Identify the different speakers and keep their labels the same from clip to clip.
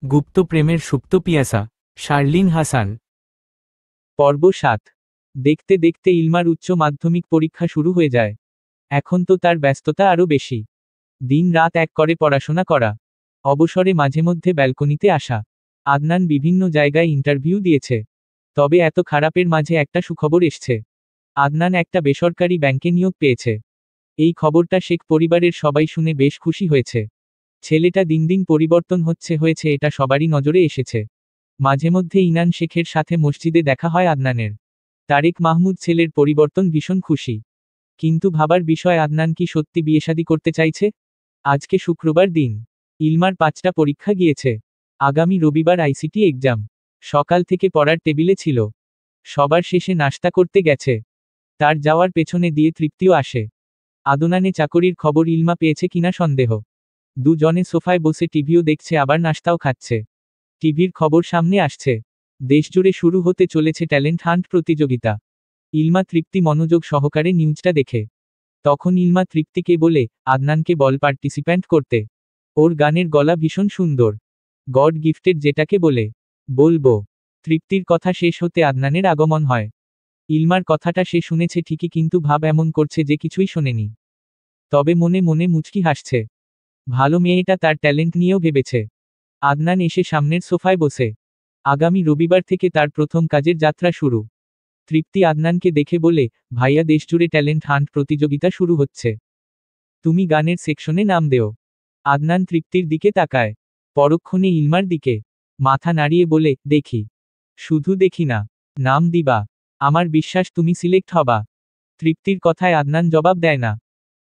Speaker 1: গুপ্ত প্রেমের সুপ্ত পিয়াসা। শার্লিন হাসান।
Speaker 2: পর্ব ৭। দেখতে দেখতে ইলমার উচ্চ মাধ্যমিক পরীক্ষা শুরু হয়ে যায়। এখন তো তার ব্যস্ততা আরও বেশি। দিন রাত এক করে পড়াশোনা করা, অবসরে মাঝে মধ্যে ব্যালকনিতে আসা। আদনান বিভিন্ন জায়গায় ইন্টারভিউ দিয়েছে। তবে এত খারাপের মাঝে একটা সুখবর এসছে। আদনান একটা বেসরকারি ব্যাংকে নিয়োগ পেয়েছে। এই খবরটা শেখ পরিবারের সবাই শুনে বেশ খুশি হয়েছে। ছেলেটা দিন দিন পরিবর্তন হয়েছে এটা সবারই নজরে এসেছে। মাঝে মধ্যে ইনান শেখের সাথে মসজিদে দেখা হয় আদনানের। তারেক মাহমুদ ছেলের পরিবর্তন ভীষণ খুশি। কিন্তু ভাবার বিষয়, আদনান কি সত্যি বিয়েশাদী করতে চাইছে? আজকে শুক্রবার দিন। ইলমার ৫টা পরীক্ষা গিয়েছে। আগামী রবিবার আইসিটি এক্সাম। সকাল থেকে পড়ার টেবিলে ছিল। সবার শেষে নাস্তা করতে গেছে। তার যাওয়ার পেছনে দিয়ে তৃপ্তিও আসে। আদনানে চাকরির খবর ইলমা পেয়েছে কিনা সন্দেহ। দুজনে সোফায় বসে টিভিও দেখছে, আবার নাস্তাও খাচ্ছে। টিভির খবর সামনে আসছে। দেশজুড়ে শুরু হতে চলেছে ট্যালেন্ট হান্ট প্রতিযোগিতা। ইলমা তৃপ্তি মনোযোগ সহকারে নিউজটা দেখে। তখন ইলমা তৃপ্তিকে বলে, আদনানকে বল পার্টিসিপ্যান্ট করতে। ওর গানের গলা ভীষণ সুন্দর। গড গিফটেড যেটাকে বলে। বলবো। তৃপ্তির কথা শেষ হতে আদনানের আগমন হয়। ইলমার কথাটা সে শুনেছে ঠিকই, কিন্তু ভাব এমন করছে যে কিছুই শোনেনি। তবে মনে মনে মুচকি হাসছে। ভালো মেয়েটা তার ট্যালেন্ট নিয়েও ভেবেছে। আদনান এসে সামনের সোফায় বসে। আগামী রবিবার থেকে তার প্রথম কাজের যাত্রা শুরু। তৃপ্তি আদনানকে দেখে বলে, ভাইয়া, দেশজুড়ে ট্যালেন্ট হান্ট প্রতিযোগিতা শুরু হচ্ছে। তুমি গানের সেকশনে নাম দেও। আদনান তৃপ্তির দিকে তাকায়। পরক্ষণে ইলমার দিকে মাথা নাড়িয়ে বলে, দেখি। শুধু দেখি না, নাম দিবা। আমার বিশ্বাস তুমি সিলেক্ট হবা। তৃপ্তির কথায় আদনান জবাব দেয় না।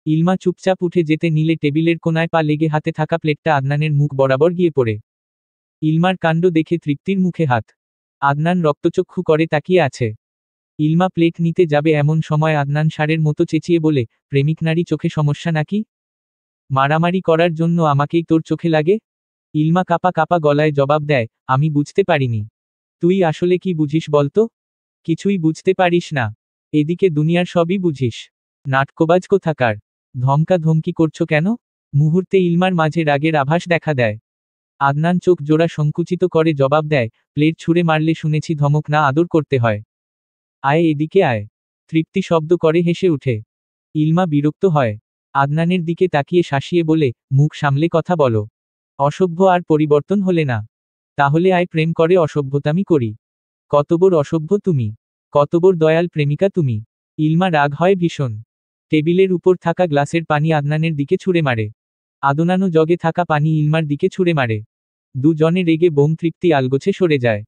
Speaker 2: ইলমা চুপচাপ উঠে যেতে নিলে টেবিলের কোনায় পা লেগে হাতে থাকা প্লেটটা আদনানের মুখ বরাবর গিয়ে পড়ে। ইলমার কাণ্ড দেখে তৃপ্তির মুখে হাত। আদনান রক্তচক্ষু করে তাকিয়ে আছে। ইলমা প্লেট নিতে যাবে এমন সময় আদনান ষাঁড়ের মতো চেঁচিয়ে বলে, প্রেমিক নারী চোখে সমস্যা নাকি? মারামারি করার জন্য আমাকেই তোর চোখে লাগে? ইলমা কাপা কাপা গলায় জবাব দেয়, আমি বুঝতে পারিনি। তুই আসলে কি বুঝিস বলতো? কিছুই বুঝতে পারিস না। এদিকে দুনিয়ার সবই বুঝিস। নাটকবাজ কোথাকার। ধমকা ধমকি করছো কেন? মুহূর্তে ইলমার মাঝে রাগের আভাস দেখা দেয়। আদনান চোখ জোড়া সংকুচিত করে জবাব দেয়, প্লেট ছুঁড়ে মারলে শুনেছি ধমক না আদর করতে হয়। আয় এদিকে আয়। তৃপ্তি শব্দ করে হেসে উঠে। ইলমা বিরক্ত হয়। আদনানের দিকে তাকিয়ে শাসিয়ে বলে, মুখ সামলে কথা বলো। অসভ্য আর পরিবর্তন হলে না। তাহলে আয় প্রেম করে অসভ্যতামি করি। কতবর অসভ্য তুমি। কতবর দয়াল প্রেমিকা তুমি। ইলমা রাগ হয় ভীষণ। টেবিলের উপর থাকা গ্লাসের পানি আদনানের দিকে ছুঁড়ে মারে। আদনানও জগে থাকা পানি ইলমার দিকে ছুঁড়ে মারে। দুজনে রেগে বোম। তৃপ্তি আলগোছে সরে যায়।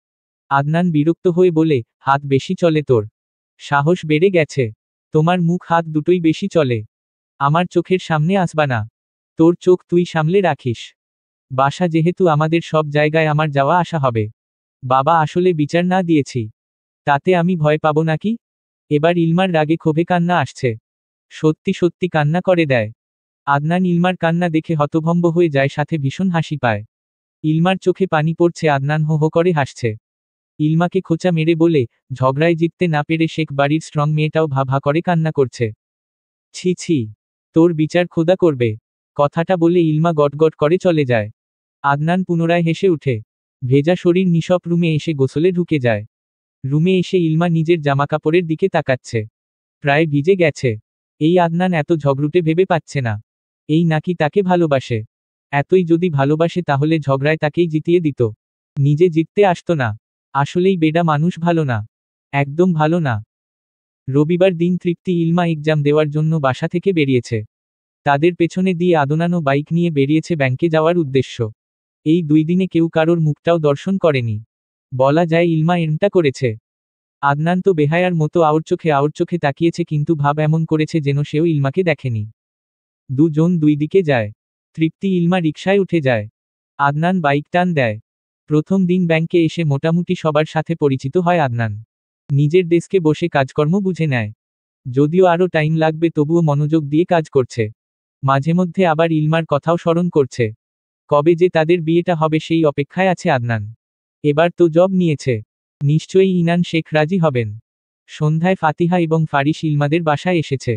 Speaker 2: আদনান বিরক্ত হয়ে বলে, হাত বেশি চলে তোর। সাহস বেড়ে গেছে। তোমার মুখ হাত দুটোই বেশি চলে। আমার চোখের সামনে আসবা না। তোর চোখ তুই সামলে রাখিস। বাসা যেহেতু আমাদের, সব জায়গায় আমার যাওয়া আসা হবে। বাবা আসলে বিচার না দিয়েছি, তাতে আমি ভয় পাবো নাকি? এবার ইলমার রাগে ক্ষোভে কান্না আসছে। সত্যি সত্যি কান্না করে দেয়। আদনান ইলমার কান্না দেখে হতভম্ব হয়ে যায়, সাথে ভীষণ হাসি পায়। ইলমার চোখে পানি পড়ছে, আদনান হো হো করে হাসছে। ইলমাকে খোঁচা মেরে বলে, ঝগড়ায় জিততে না পেরে শেখ বাড়ির স্ট্রং মেয়েটাও ভা ভা করে কান্না করছে। ছি ছি। তোর বিচার খোদা করবে। কথাটা বলে ইলমা গটগট করে চলে যায়। আদনান পুনরায় হেসে উঠে। ভেজা শরীর নিশপ রুমে এসে গোসলে ঢুকে যায়। রুমে এসে ইলমা নিজের জামাকাপড়ের দিকে তাকাচ্ছে। প্রায় ভিজে গেছে। এই আদনান এত ঝগড়ুটে ভেবে পাচ্ছে না। এই নাকি তাকে ভালোবাসে। এতই যদি ভালোবাসে তাহলে ঝগড়ায় তাকেই জিতিয়ে দিত। নিজে জিততে আসতো না। আসলেই বেডা মানুষ ভালো না। একদম ভালো না। রবিবার দিন তৃপ্তি ইলমা এক্সাম দেওয়ার জন্য বাসা থেকে বেরিয়েছে। তাদের পেছনে দিয়ে আদনানও বাইক নিয়ে বেরিয়েছে ব্যাংকে যাওয়ার উদ্দেশ্য। এই 2 দিনে কেউ কারোর মুখটাও দর্শন করেনি। বলা যায় ইলমা এমনটা করেছে। আদনান তো বেহায়ার মতো আউর চোখে তাকিয়েছে, কিন্তু ভাব এমন করেছে যেন সেও ইলমাকে দেখেনি। দুজন 2 দিকে যায়। তৃপ্তি ইলমা রিকশায় উঠে যায়। আদনান বাইক টান দেয়। প্রথম দিন ব্যাংকে এসে মোটামুটি সবার সাথে পরিচিত হয় আদনান। নিজের ডেস্কে বসে কাজকর্ম বুঝে নেয়। যদিও আরও টাইম লাগবে, তবুও মনোযোগ দিয়ে কাজ করছে। মাঝে মধ্যে আবার ইলমার কথাও স্মরণ করছে। কবে যে তাদের বিয়েটা হবে সেই অপেক্ষায় আছে আদনান। এবার তো জব নিয়েছে, নিশ্চয়ই ইনান শেখ রাজি হবেন। সন্ধ্যায় ফাতিহা এবং ফারিস ইলমাদের বাসায় এসেছে।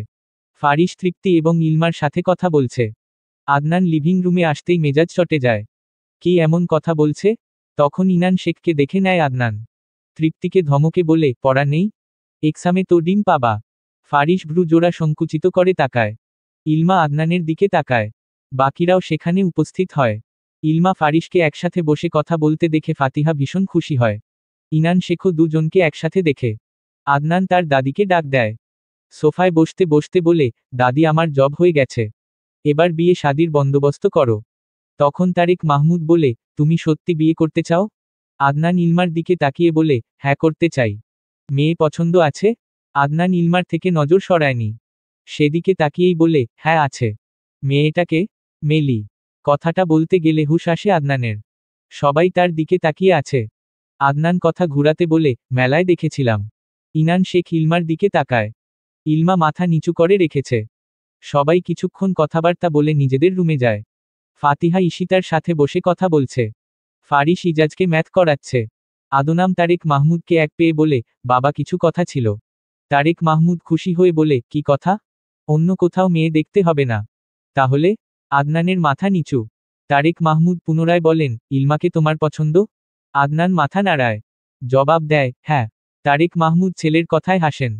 Speaker 2: ফারিস তৃপ্তি এবং ইলমার সাথে কথা বলছে। আদনান লিভিং রুমে আসতেই মেজাজ চটে যায়। কি এমন কথা বলছে? তখন ইনান শেখকে দেখে নেয় আদনান। তৃপ্তিকে ধমকে বলে, পড়া নেই? এক্সামে তো ডিম পাবা। ফারিস ভ্রু জোড়া সংকুচিত করে তাকায়। ইলমা আদনানের দিকে তাকায়। বাকিরাও সেখানে উপস্থিত হয়। ইলমা ফারিসকে একসাথে বসে কথা বলতে দেখে ফাতিহা ভীষণ খুশি হয়। ইনান শেখও দুজনকে একসাথে দেখে। আদনান তার দাদিকে ডাক দেয়। সোফায় বসতে বসতে বলে, দাদি আমার জব হয়ে গেছে। এবার বিয়ে শাদির বন্দোবস্ত করো। তখন তারেক মাহমুদ বলে, তুমি সত্যি বিয়ে করতে চাও? আদনান ইলমার দিকে তাকিয়ে বলে, হ্যাঁ করতে চাই। মেয়ে পছন্দ আছে? আদনান ইলমার থেকে নজর সরায়নি। সেদিকে তাকিয়েই বলে, হ্যাঁ আছে। মেয়েটাকে? মেলি। কথাটা বলতে গেলে হুঁশ আসে আদনানের। সবাই তার দিকে তাকিয়ে আছে। আদনান কথা ঘুরাতে বলে, মেলায় দেখেছিলাম। ইনান শেখ ইলমার দিকে তাকায়। ইলমা মাথা নিচু করে রেখেছে। সবাই কিছুক্ষণ কথাবার্তা বলে নিজেদের রুমে যায়। ফাতিহা ঈশিতার সাথে বসে কথা বলছে। ফারিস ইজাজকে ম্যাথ করাচ্ছে। আদনাম তারেক মাহমুদকে এক পেয়ে বলে, বাবা কিছু কথা ছিল। তারেক মাহমুদ খুশি হয়ে বলে, কি কথা? অন্য কোথাও মেয়ে দেখতে হবে না? তাহলে? আদনানের মাথা নিচু। তারেক মাহমুদ পুনরায় বলেন, ইলমাকে তোমার পছন্দ? আদনান মাথা নাড়ায়। জবাব দেয়, হ্যাঁ। তারেক মাহমুদ ছেলের কথায় হাসেন।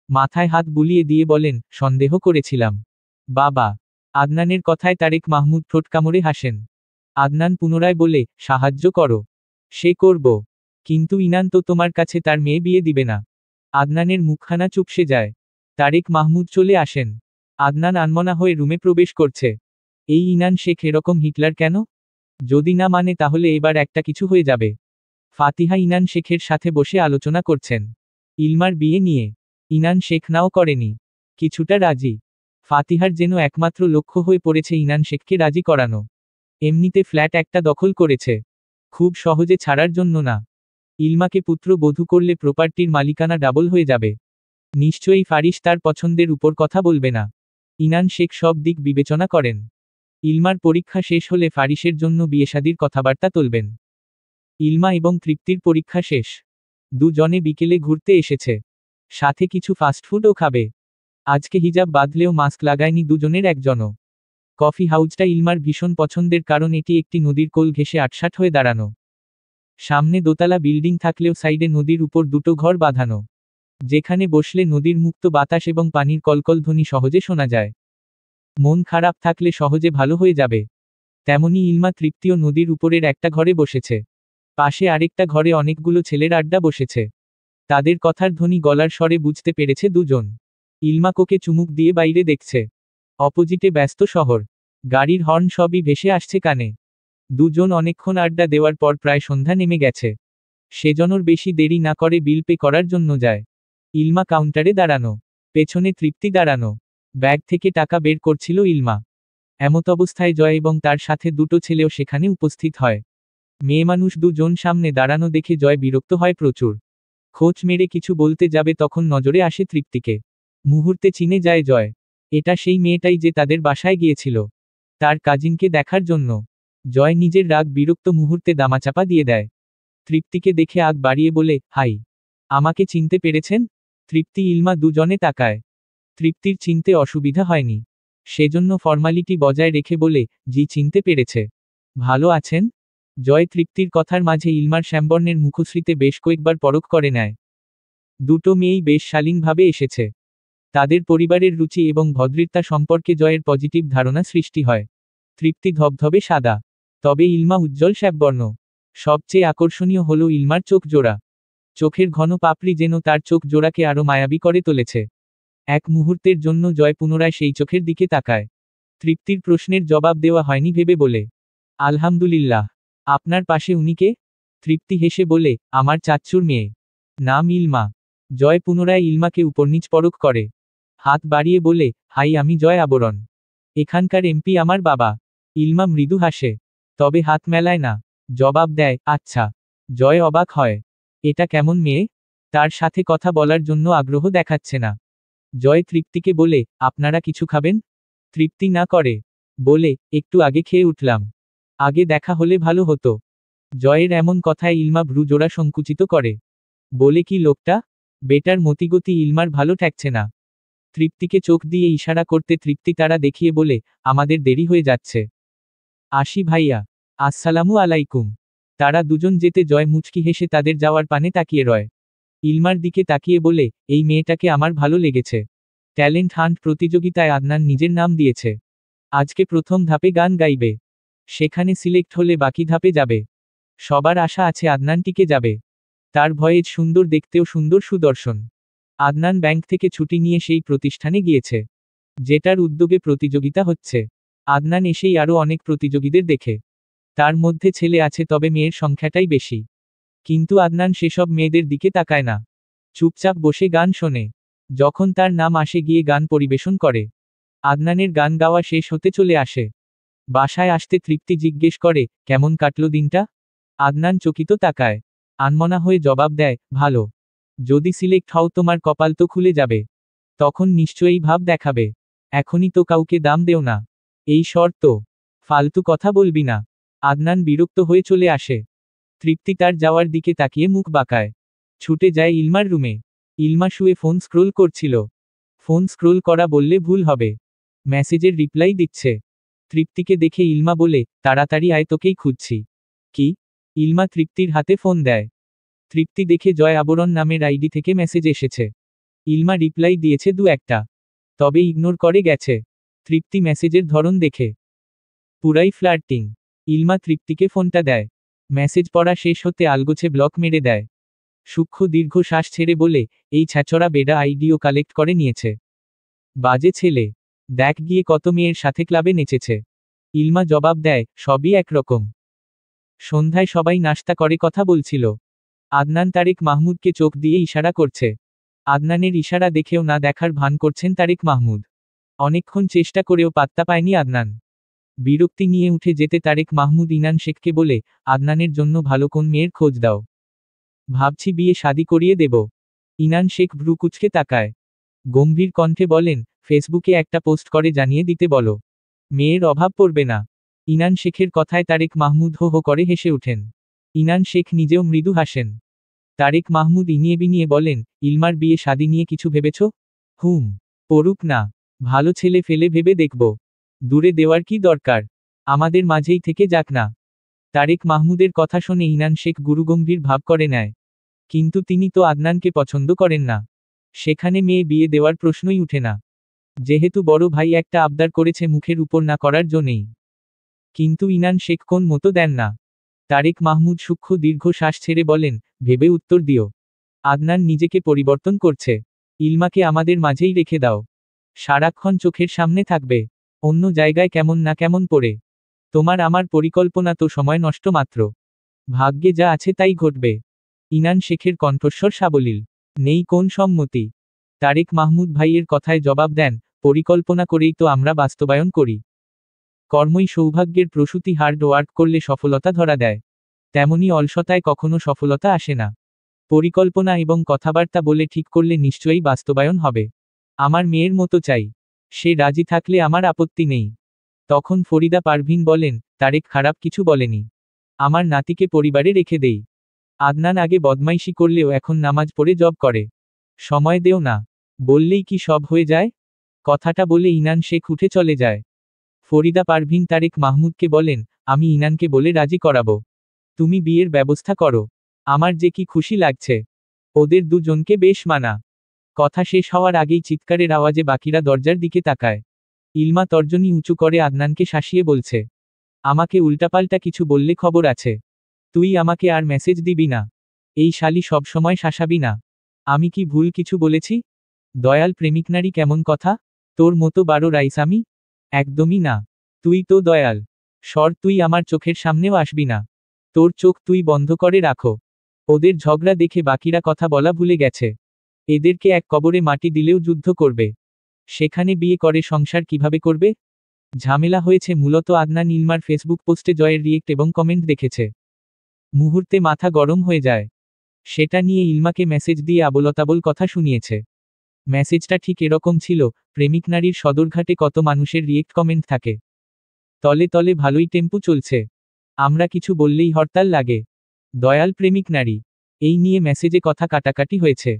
Speaker 2: মাথায় হাত বুলিয়ে দিয়ে বলেন, সন্দেহ করেছিলাম। বাবা। আদনানের কথায় তারেক মাহমুদ ঠোঁট কামড়ে হাসেন। আদনান পুনরায় বলে, সাহায্য করো। সে করব। কিন্তু ইনান তো তোমার কাছে তার মেয়ে বিয়ে দিবে না। আদনানের মুখখানা চুপসে যায়। তারেক মাহমুদ চলে আসেন। আদনান আনমনা হয়ে রুমে প্রবেশ করছে। এই ইনান শেখ এরকম হিটলার কেন? যদি না মানে তাহলে এবার একটা কিছু হয়ে যাবে। ফাতিহা ইনান শেখের সাথে বসে আলোচনা করছেন ইলমার বিয়ে নিয়ে। ইনান শেখ নাও করেনি। কিছুটা রাজি। ফাতিহার যেন একমাত্র লক্ষ্য হয়ে পড়েছে ইনান শেখকে রাজি করানো। এমনিতে ফ্ল্যাট একটা দখল করেছে। খুব সহজে ছাড়ার জন্য না। ইলমাকে পুত্র বধূ করলে প্রপার্টির মালিকানা ডাবল হয়ে যাবে। নিশ্চয়ই ফারিস তার পছন্দের উপর কথা বলবে না। ইনান শেখ সব দিক বিবেচনা করেন। ইলমার পরীক্ষা শেষ হলে ফারিসের জন্য বিয়েশাদির কথাবার্তা তুলবেন। ইলমা এবং তৃপ্তির পরীক্ষা শেষ। দুজনে বিকেলে ঘুরতে এসেছে। সাথে কিছু ফাস্টফুডও খাবে। আজকে হিজাব বাঁধলেও মাস্ক লাগায়নি দুজনের একজনও। কফি হাউসটা ইলমার ভীষণ পছন্দের, কারণ এটি একটি নদীর কোল ঘেঁষে আটসাট হয়ে দাঁড়ানো। সামনে দোতলা বিল্ডিং থাকলেও সাইডে নদীর উপর দুটো ঘর বাঁধানো, যেখানে বসলে নদীর মুক্ত বাতাস এবং পানির কলকল ধ্বনি সহজে শোনা যায়। মন খারাপ থাকলে সহজে ভালো হয়ে যাবে। তেমনি ইলমা তৃপ্তিও নদীর উপরের একটা ঘরে বসেছে। পাশে আরেকটা ঘরে অনেকগুলো ছেলের আড্ডা বসেছে। তাদের কথার ধ্বনি গলার স্বরে বুঝতে পেরেছে দুজন। ইলমা কোকে চুমুক দিয়ে বাইরে দেখছে। অপোজিটে ব্যস্ত শহর। গাড়ির হর্ন সবই ভেসে আসছে কানে। দুজন অনেকক্ষণ আড্ডা দেওয়ার পর প্রায় সন্ধ্যা নেমে গেছে। সেজনর বেশি দেরি না করে বিল পে করার জন্য যায়। ইলমা কাউন্টারে দাঁড়ানো। পেছনে তৃপ্তি দাঁড়ানো। ব্যাগ থেকে টাকা বের করছিল ইলমা। এমতাবস্থায় জয় এবং তার সাথে দুটো ছেলেও সেখানে উপস্থিত হয়। মেয়ে মানুষ দুজন সামনে দাঁড়ানো দেখে জয় বিরক্ত হয় প্রচুর। খোঁচ মেরে কিছু বলতে যাবে তখন নজরে আসে তৃপ্তিকে। মুহূর্তে চিনে যায় জয়। এটা সেই মেয়েটাই যে তাদের বাসায় গিয়েছিল তার কাজিনকে দেখার জন্য। জয় নিজের রাগ বিরক্ত মুহূর্তে দামাচাপা দিয়ে দেয়। তৃপ্তিকে দেখে আগ বাড়িয়ে বলে, হাই। আমাকে চিনতে পেরেছেন? তৃপ্তি ইলমা দুজনে তাকায়। তৃপ্তির চিনতে অসুবিধা হয়নি। সেজন্য ফর্মালিটি বজায় রেখে বলে, জি চিনতে পেরেছে। ভালো আছেন? জয় তৃপ্তির কথার মাঝে ইলমার শ্যামবর্ণের মুখশ্রীতে বেশ কয়েকবার পরখ করে নেয়। দুটো মেয়েই বেশ শালীনভাবে এসেছে। তাদের পরিবারের রুচি এবং ভদ্রতা সম্পর্কে জয়ের পজিটিভ ধারণা সৃষ্টি হয়। তৃপ্তি ধবধবে সাদা। তবে ইলমা উজ্জ্বল শ্যামবর্ণ। সবচেয়ে আকর্ষণীয় হল ইলমার চোখ জোড়া। চোখের ঘন পাপড়ি যেন তার চোখ জোড়াকে আরো মায়াবী করে তুলেছে। এক মুহূর্তের জন্য জয় পুনরায় সেই চোখের দিকে তাকায়। তৃপ্তির প্রশ্নের জবাব দেওয়া হয়নি ভেবে বলে, আলহামদুলিল্লাহ। আপনার পাশে উনি কে? তৃপ্তি হেসে বলে, আমার চাচ্চুর মেয়ে। নাম ইলমা। জয় পুনরায় ইলমাকে উপরনিচ পরখ করে। হাত বাড়িয়ে বলে, হাই আমি জয় আবরণ। এখানকার এমপি আমার বাবা। ইলমা মৃদু হাসে। তবে হাত মেলায় না। জবাব দেয়, আচ্ছা। জয় অবাক হয়। এটা কেমন মেয়ে? তার সাথে কথা বলার জন্য আগ্রহ দেখাচ্ছে না। জয় তৃপ্তিকে বলে, আপনারা কিছু খাবেন? তৃপ্তি না করে বলে, একটু আগে খেয়ে উঠলাম। আগে দেখা হলে ভালো হতো। জয়ের এমন কথায় ইলমা ভ্রু জোড়া সংকুচিত করে। বলে, কি লোকটা? বেটার মতিগতি ইলমার ভালো ঠেকছে না। তৃপ্তিকে চোখ দিয়ে ইশারা করতে তৃপ্তি তারা দেখিয়ে বলে, আমাদের দেরি হয়ে যাচ্ছে। আসি ভাইয়া। আসসালামু আলাইকুম। তারা দুজন যেতে জয় মুচকি হেসে তাদের যাওয়ার পানে তাকিয়ে রয়। ইলমার দিকে তাকিয়ে বলে, এই মেয়েটাকে আমার ভালো লেগেছে। ট্যালেন্ট হান্ট প্রতিযোগিতায় আদনান নিজের নাম দিয়েছে। আজকে প্রথম ধাপে গান গাইবে। সেখানে সিলেক্ট হলে বাকি ধাপে যাবে। সবার আশা আছে আদনান টিকে যাবে। তার ভয়েস সুন্দর, দেখতেও সুন্দর, সুদর্শন। আদনান ব্যাংক থেকে ছুটি নিয়ে সেই প্রতিষ্ঠানে গিয়েছে যেটার উদ্যোগে প্রতিযোগিতা হচ্ছে। আদনান এসেই আরও অনেক প্রতিযোগীদের দেখে। তার মধ্যে ছেলে আছে, তবে মেয়ের সংখ্যাটাই বেশি। কিন্তু আদনান সেসব মেয়েদের দিকে তাকায় না। চুপচাপ বসে গান শোনে। যখন তার নাম আসে গিয়ে গান পরিবেশন করে। আদনানের গান গাওয়া শেষ হতে চলে আসে। বাসায় আসতে তৃপ্তি জিজ্ঞেস করে, কেমন কাটলো দিনটা? আদনান চকিত তাকায়। আনমনা হয়ে জবাব দেয়, ভালো। যদি সিলেক্ট হও তোমার কপাল তো খুলে যাবে। তখন নিশ্চয়ই ভাব দেখাবে। এখনই তো কাউকে দাম দেও না। এই শর্ত। ফালতু কথা বলবি না। আদনান বিরক্ত হয়ে চলে আসে। তৃপ্তি তার যাওয়ার দিকে তাকিয়ে মুখ বাঁকায়। ছুটে যায় ইলমার রুমে। ইলমা শুয়ে ফোন স্ক্রোল করছিল। ফোন স্ক্রোল করা বললে ভুল হবে। মেসেজের রিপ্লাই দিচ্ছে। তৃপ্তিকে দেখে ইলমা বলে, তাড়াতাড়ি আয়, তোকেই খুঁজছি। কি? ইলমা তৃপ্তির হাতে ফোন দেয়। তৃপ্তি দেখে জয় আবরণ নামের আইডি থেকে মেসেজ এসেছে। ইলমা রিপ্লাই দিয়েছে দু একটা, তবে ইগনোর করে গেছে। তৃপ্তি মেসেজের ধরন দেখে পুরাই ফ্লার্টিং। ইলমা তৃপ্তিকে ফোনটা দেয়। মেসেজ পড়া শেষ হতে আলগোছে ব্লক মেরে দেয়। সূক্ষ্ম দীর্ঘ শ্বাস ছেড়ে বলে, এই ছ্যাচরা বেডা আইডিও কালেক্ট করে নিয়েছে। বাজে ছেলে। দেখ গিয়ে কত মেয়ের সাথে ক্লাবে নেচেছে। ইলমা জবাব দেয়, সবই একরকম। সন্ধ্যায় সবাই নাস্তা করে কথা বলছিল। আদনান তারেক মাহমুদকে চোখ দিয়ে ইশারা করছে। আদনানের ইশারা দেখেও না দেখার ভান করছেন তারেক মাহমুদ। অনেকক্ষণ চেষ্টা করেও পাত্তা পায়নি আদনান। বিরক্তি নিয়ে উঠে যেতে তারেক মাহমুদ ইনান শেখকে বলে, আদনানের জন্য ভালো কোন মেয়ের খোঁজ দাও। ভাবছি বিয়ে শাদি করিয়ে দেব। ইনান শেখ ভ্রু কুঁচকে তাকায়। গম্ভীর কণ্ঠে বলেন, ফেসবুকে একটা পোস্ট করে জানিয়ে দিতে বলো। মেয়ের অভাব পড়বে না। ইনান শেখের কথায় তারেক মাহমুদ হো হো করে হেসে ওঠেন। ইনান শেখ নিজেও মৃদু হাসেন। তারেক মাহমুদ ইনিয়ে বিনিয়ে বলেন, ইলমার বিয়ে শাদি নিয়ে কিছু ভেবেছ? পড়ুক না। ভালো ছেলে ফেলে ভেবে দেখব। দূরে দেওয়ার কি দরকার? আমাদের মাঝেই থেকে যাক না। তারেক মাহমুদের কথা শুনে ইনান শেখ গুরুগম্ভীর ভাব করে নেয়। কিন্তু তিনি তো আদনানকে পছন্দ করেন না। সেখানে মেয়ে বিয়ে দেওয়ার প্রশ্নই উঠে না। যেহেতু বড় ভাই একটা আবদার করেছে, মুখের উপর না করার জন্যেই। কিন্তু ইনান শেখ কোন মতো দেন না। তারেক মাহমুদ সূক্ষ্ম দীর্ঘ শ্বাস ছেড়ে বলেন, ভেবে উত্তর দিও। আদনান নিজেকে পরিবর্তন করছে। ইলমাকে আমাদের মাঝেই রেখে দাও। সারাক্ষণ চোখের সামনে থাকবে। অন্য জায়গায় কেমন না কেমন পড়ে। তোমার আমার পরিকল্পনা তো সময় নষ্ট মাত্র। ভাগ্যে যা আছে তাই ঘটবে। ইনান শেখের কণ্ঠস্বর সাবলীল। নেই কোন সম্মতি। তারেক মাহমুদ ভাইয়ের কথায় জবাব দেন, পরিকল্পনা করেই তো আমরা বাস্তবায়ন করি। কর্মই সৌভাগ্যের প্রসূতি। হার্ড ওয়ার্ক করলে সফলতা ধরা দেয়। তেমনি অলসতায় কখনো সফলতা আসে না। পরিকল্পনা এবং কথাবার্তা বলে ঠিক করলে নিশ্চয়ই বাস্তবায়ন হবে। আমার মেয়ের মতো চাই। সে রাজি থাকলে আমার আপত্তি নেই। তখন ফরিদা পারভিন বলেন, তারেক খারাপ কিছু বলেনি। আমার নাতিকে পরিবারে রেখে দেই। আদনান আগে বদমাইশি করলেও এখন নামাজ পড়ে জব করে। সময় দেও না। বললেই কি সব হয়ে যায়? কথাটা বলে ইনান শেখ উঠে চলে যায়। ফরিদা পারভিন তারেক মাহমুদকে বলেন, আমি ইনানকে বলে রাজি করাবো। তুমি বিয়ের ব্যবস্থা করো। আমার যে কি খুশি লাগছে। ওদের দুজনকে বেশ মানা। কথা শেষ হওয়ার আগেই চিৎকারের আওয়াজে বাকিরা দরজার দিকে তাকায়। ইলমা তর্জনী উঁচু করে আদনানকে শাসিয়ে বলছে, আমাকে উল্টাপাল্টা কিছু বললে খবর আছে। তুই আমাকে আর মেসেজ দিবি না। এই শালি সবসময় শাসাবি না। আমি কি ভুল কিছু বলেছি? দয়াল প্রেমিক নারী কেমন কথা? তোর মতো বারো রাইস আমি? একদমই না। তুই তো দয়াল। সর, তুই আমার চোখের সামনেও আসবি না। তোর চোখ তুই বন্ধ করে রাখো। ওদের ঝগড়া দেখে বাকিরা কথা বলা ভুলে গেছে। এদেরকে এক কবরে মাটি দিলেও যুদ্ধ করবে। সেখানে বিয়ে করে সংসার কিভাবে করবে? ঝামেলা হয়েছে মূলত আদনান ইলমার ফেসবুক পোস্টে জয়ের রিয়েক্ট এবং কমেন্ট দেখেছে। মুহূর্তে মাথা গরম হয়ে যায়। সেটা নিয়ে ইলমাকে মেসেজ দিয়ে আবোলতাবোল কথা শুনিয়েছে। মেসেজটা ঠিক এরকম ছিল, প্রেমিক নারীর সদরঘাটে কত মানুষের রিয়েক্ট কমেন্ট থাকে। তলে তলে ভালোই টেম্পু চলছে। আমরা কিছু বললেই হরতাল লাগে। দয়াল প্রেমিক নারী। এই নিয়ে মেসেজে কথা কাটাকাটি হয়েছে।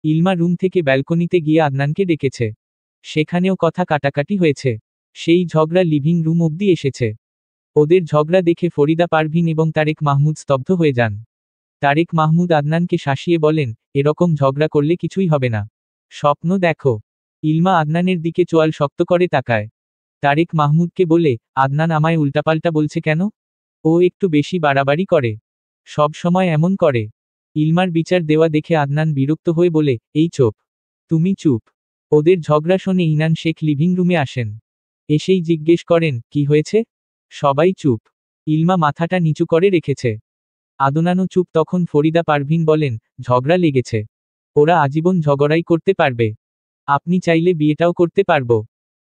Speaker 2: ইলমা রুম থেকে ব্যালকনিতে গিয়ে আদনানকে ডেকেছে। সেখানেও কথা কাটাকাটি হয়েছে। সেই ঝগড়া লিভিং রুম অবধি এসেছে। ওদের ঝগড়া দেখে ফরিদা পারভিন এবং তারেক মাহমুদ স্তব্ধ হয়ে যান। তারেক মাহমুদ আদনানকে শাসিয়ে বলেন, এরকম ঝগড়া করলে কিছুই হবে না। স্বপ্ন দেখো। ইলমা আদনানের দিকে চোয়াল শক্ত করে তাকায়। তারেক মাহমুদকে বলে, আদনান আমায় উল্টাপাল্টা বলছে কেন? ও একটু বেশি বাড়াবাড়ি করে। সব সময় এমন করে। ইলমার বিচার দেওয়া দেখে আদনান বিরক্ত হয়ে বলে, এই চুপ। তুমি চুপ। ওদের ঝগড়া শুনে ইনান শেখ লিভিং রুমে আসেন। এসেই জিজ্ঞেস করেন, কি হয়েছে? সবাই চুপ। ইলমা মাথাটা নিচু করে রেখেছে। আদনানও চুপ। তখন ফরিদা পারভিন বলেন, ঝগড়া লেগেছে। ওরা আজীবন ঝগড়াই করতে পারবে। আপনি চাইলে বিয়েটাও করতে পারবো।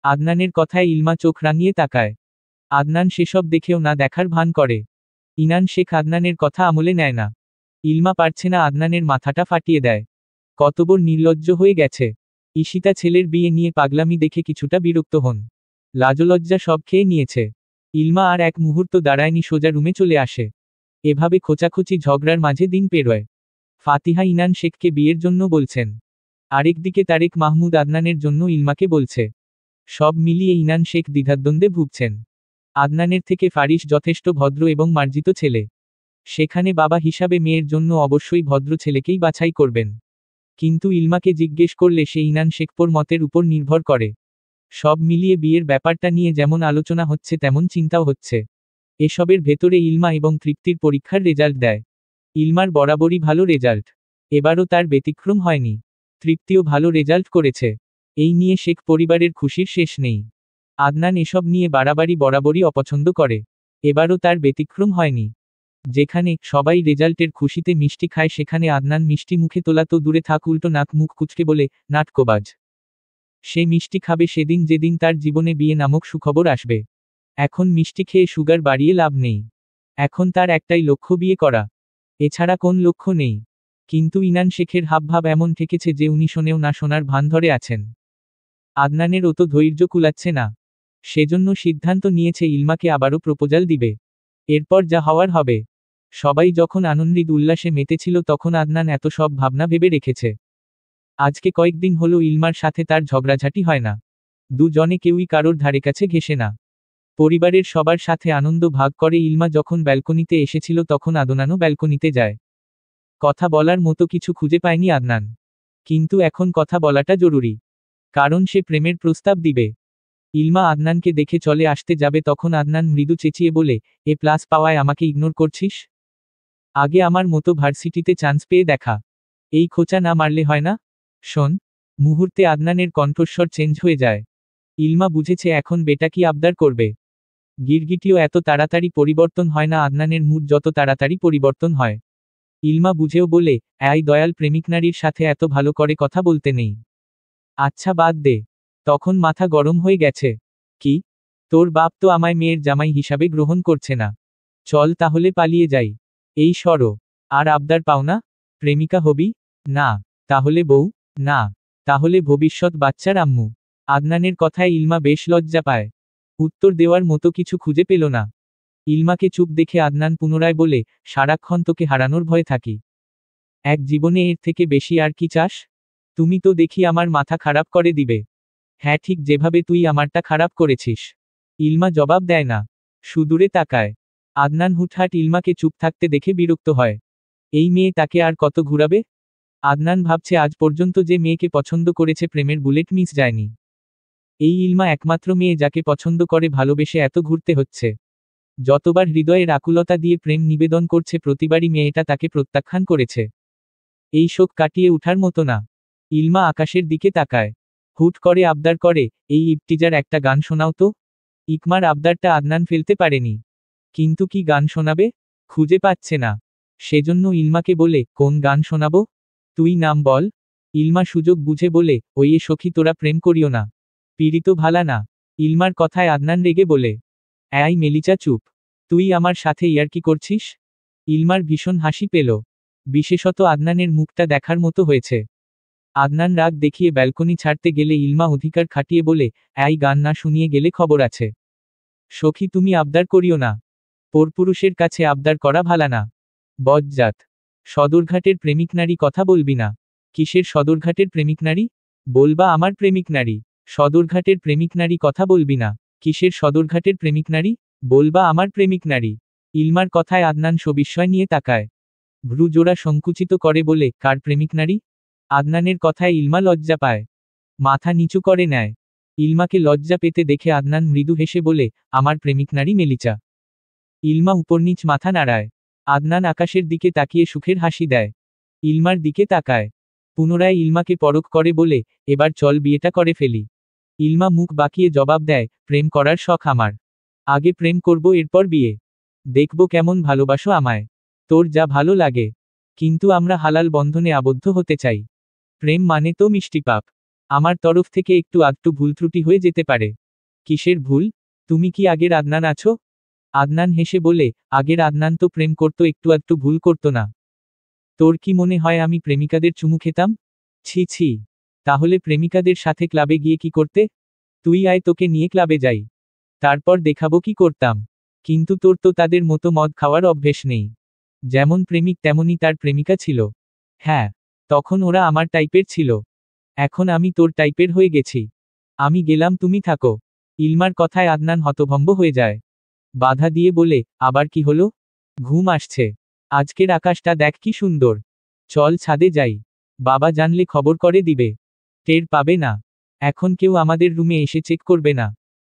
Speaker 2: আদনানের কথায় ইলমা চোখ রাঙিয়ে তাকায়। আদনান সেসব দেখেও না দেখার ভান করে। ইনান শেখ আদনানের কথা আমলে নেয় না। ইলমা পারছে না আদনানের মাথাটা ফাটিয়ে দেয়। কতবড় নির্লজ্জ হয়ে গেছে। ঈশিতা ছেলের বিয়ে নিয়ে পাগলামি দেখে কিছুটা বিরক্ত হন। লাজলজ্জা সব খেয়ে নিয়েছে। ইলমা আর এক মুহূর্ত দাঁড়ায়নি, সোজা রুমে চলে আসে। এভাবে খোঁচাখুচি ঝগড়ার মাঝে দিন পেরোয়। ফাতিহা ইনান শেখকে বিয়ের জন্য বলছেন। আরেকদিকে তারেক মাহমুদ আদনানের জন্য ইলমাকে বলছে। সব মিলিয়ে ইনান শেখ দ্বিধাদ্বন্দ্বে ভুগছেন। আদনানের থেকে ফারিস যথেষ্ট ভদ্র এবং মার্জিত ছেলে। সেখানে বাবা হিসাবে মেয়ের জন্য অবশ্যই ভদ্র ছেলেকেই বাছাই করবেন। কিন্তু ইলমাকে জিজ্ঞেস করলে সে ইনান শেখপোর মতের উপর নির্ভর করে। সব মিলিয়ে বিয়ের ব্যাপারটা নিয়ে যেমন আলোচনা হচ্ছে তেমন চিন্তাও হচ্ছে। এসবের ভেতরে ইলমা এবং তৃপ্তির পরীক্ষার রেজাল্ট দেয়। ইলমার বরাবরই ভালো রেজাল্ট। এবারও তার ব্যতিক্রম হয়নি। তৃপ্তিও ভালো রেজাল্ট করেছে। এই নিয়ে শেখ পরিবারের খুশির শেষ নেই। আদনান এসব নিয়ে বাড়াবাড়ি বরাবরই অপছন্দ করে। এবারও তার ব্যতিক্রম হয়নি। যেখানে সবাই রেজাল্টের খুশিতে মিষ্টি খায়, সেখানে আদনান মিষ্টি মুখে তোলা তো দূরে থাক, উল্টো নাক মুখ কুঁচকে বলে, নাটকবাজ। সে মিষ্টি খাবে সেদিন যেদিন তার জীবনে বিয়ে নামক সুখবর আসবে। এখন মিষ্টি খেয়ে সুগার বাড়িয়ে লাভ নেই। এখন তার একটাই লক্ষ্য, বিয়ে করা। এছাড়া কোন লক্ষ্য নেই। কিন্তু ইনান শেখের হাবভাব এমন ঠেকেছে যে উনি শোনেও না শোনার ভান ধরে আছেন। আদনানের অত ধৈর্য কুলাচ্ছে না। সেজন্য সিদ্ধান্ত নিয়েছে ইলমাকে আবারও প্রপোজাল দিবে। এরপর যা হওয়ার হবে। সবাই যখন আনন্দিত উল্লাসে মেতেছিল তখন আদনান এত সব ভাবনা ভেবে রেখেছে। আজকে কয়েকদিন হলো ইলমার সাথে তার ঝগড়াঝাটি হয় না। দুজনে কেউই কারোর ধারে কাছে ঘেঁষে না। পরিবারের সবার সাথে আনন্দ ভাগ করে। ইলমা যখন ব্যালকনিতে এসেছিল তখন আদনানও ব্যালকনিতে যায়। কথা বলার মতো কিছু খুঁজে পায়নি আদনান। কিন্তু এখন কথা বলাটা জরুরি। কারণ সে প্রেমের প্রস্তাব দিবে। ইলমা আদনানকে দেখে চলে আসতে যাবে তখন আদনান মৃদু চেঁচিয়ে বলে, A+ পাওয়ায় আমাকে ইগনোর করছিস? আগে আমার মতো ভার্সিটিতে চান্স পেয়ে দেখা। এই খোঁচা না মারলে হয় না? শোন। মুহূর্তে আদনানের কণ্ঠস্বর চেঞ্জ হয়ে যায়। ইলমা বুঝেছে এখন বেটা কি আবদার করবে। গিরগিটিও এত তাড়াতাড়ি পরিবর্তন হয় না, আদনানের মুড যত তাড়াতাড়ি পরিবর্তন হয়। ইলমা বুঝেও বলে, এই দয়াল প্রেমিক নারীর সাথে এত ভালো করে কথা বলতে নেই। আচ্ছা বাদ দে। তখন মাথা গরম হয়ে গেছে। কি? তোর বাপ তো আমায় মেয়ের জামাই হিসাবে গ্রহণ করছে না। চল তাহলে পালিয়ে যাই। এই সরো। আর আবদার পাও না? প্রেমিকা হবি? না। তাহলে বউ? না। তাহলে ভবিষ্যৎ বাচ্চার আম্মু। আদনানের কথায় ইলমা বেশ লজ্জা পায়। উত্তর দেওয়ার মতো কিছু খুঁজে পেল না। ইলমাকে চুপ দেখে আদনান পুনরায় বলে, সারাক্ষণ তোকে হারানোর ভয়ে থাকি। এক জীবনে এর থেকে বেশি আর কি চাস? তুমি তো দেখি আমার মাথা খারাপ করে দিবে। হ্যাঁ, ঠিক যেভাবে তুই আমারটা খারাপ করেছিস। ইলমা জবাব দেয় না। সুদূরে তাকায়। আদনান হুটহাট ইলমাকে চুপ থাকতে দেখে বিরক্ত হয়। এই মেয়ে তাকে আর কত ঘুরাবে? আদনান ভাবছে আজ পর্যন্ত যে মেয়েকে পছন্দ করেছে প্রেমের বুলেট মিস যায়নি। এই ইলমা একমাত্র মেয়ে যাকে পছন্দ করে ভালোবেসে এত ঘুরতে হচ্ছে। যতবার হৃদয়ের আকুলতা দিয়ে প্রেম নিবেদন করছে প্রতিবারই মেয়েটা তাকে প্রত্যাখ্যান করেছে। এই শোক কাটিয়ে উঠার মতো না। ইলমা আকাশের দিকে তাকায়। হুট করে আবদার করে, এই ইবতিজার একটা গান শোনাও তো। ইকমার আবদারটা আদনান ফেলতে পারেনি। কিন্তু কি গান শোনাবে? খুঁজে পাচ্ছে না। সেজন্য ইলমাকে বলে, কোন গান শোনাবো? তুই নাম বল। ইলমা সুযোগ বুঝে বলে, ওই এ সখী তোরা প্রেম করিও না। পীড়িত ভালা না। ইলমার কথায় আদনান রেগে বলে, এই মেলিচা চুপ। তুই আমার সাথে ইয়ার্কি করছিস? ইলমার ভীষণ হাসি পেল। বিশেষত আদনানের মুখটা দেখার মতো হয়েছে। আদনান রাগ দেখিয়ে ব্যালকনি ছাড়তে গেলে ইলমা অধিকার খাটিয়ে বলে, এই গান না শুনিয়ে গেলে খবর আছে। সখী তুমি আবদার করিও না। পরপুরুষের কাছে আবদার করা ভালা না। বজ্জাত। সদরঘাটের প্রেমিক নারী কথা বলবি না। কিসের সদরঘাটের প্রেমিক নারী? বলবা আমার প্রেমিক নারী। সদরঘাটের প্রেমিক নারী কথা বলবি না। কিসের সদরঘাটের প্রেমিক নারী? বলবা আমার প্রেমিক নারী। ইলমার কথায় আদনান সবিস্ময় নিয়ে তাকায়। ভ্রু জোড়া সংকুচিত করে বলে, কার প্রেমিক নারী? আদনানের কথায় ইলমা লজ্জা পায়। মাথা নিচু করে নেয়। ইলমাকে লজ্জা পেতে দেখে আদনান মৃদু হেসে বলে, আমার প্রেমিক নারী মেলিচা। ইলমা উপরনীচ মাথা নাড়ায়। আদনান আকাশের দিকে তাকিয়ে সুখের হাসি দেয়। ইলমার দিকে তাকায়। পুনরায় ইলমাকে পরখ করে বলে, এবার চল বিয়েটা করে ফেলি। ইলমা মুখ বাঁকিয়ে জবাব দেয়, প্রেম করার শখ আমার। আগে প্রেম করব, এরপর বিয়ে। দেখব কেমন ভালোবাসো আমায়। তোর যা ভালো লাগে। কিন্তু আমরা হালাল বন্ধনে আবদ্ধ হতে চাই। প্রেম মানে তো মিষ্টি পাপ। আমার তরফ থেকে একটু আধটু ভুল ত্রুটি হয়ে যেতে পারে। কিসের ভুল? তুমি কি আগের আদনান আছো? আদনান হেসে বলে, আগের আদনান তো প্রেম করতো, একটু আধটু ভুল করতো না। তোর কি মনে হয় আমি প্রেমিকাদের চুমু খেতাম? ছি ছি। তাহলে প্রেমিকাদের সাথে ক্লাবে গিয়ে কি করতে? তুই আয়, তোকে নিয়ে ক্লাবে যাই। তারপর দেখাবো কি করতাম। কিন্তু তোর তো তাদের মতো মদ খাওয়ার অভ্যেস নেই। যেমন প্রেমিক তেমনই তার প্রেমিকা ছিল। হ্যাঁ, তখন ওরা আমার টাইপের ছিল। এখন আমি তোর টাইপের হয়ে গেছি। আমি গেলাম, তুমি থাকো। ইলমার কথায় আদনান হতভম্ব হয়ে যায়। বাধা দিয়ে বলে, আবার কি হলো? ঘুম আসছে। আজকের আকাশটা দেখ কি সুন্দর। চল ছাদে যাই। বাবা জানলে খবর করে দিবে। টের পাবে না। এখন কেউ আমাদের রুমে এসে চেক করবে না।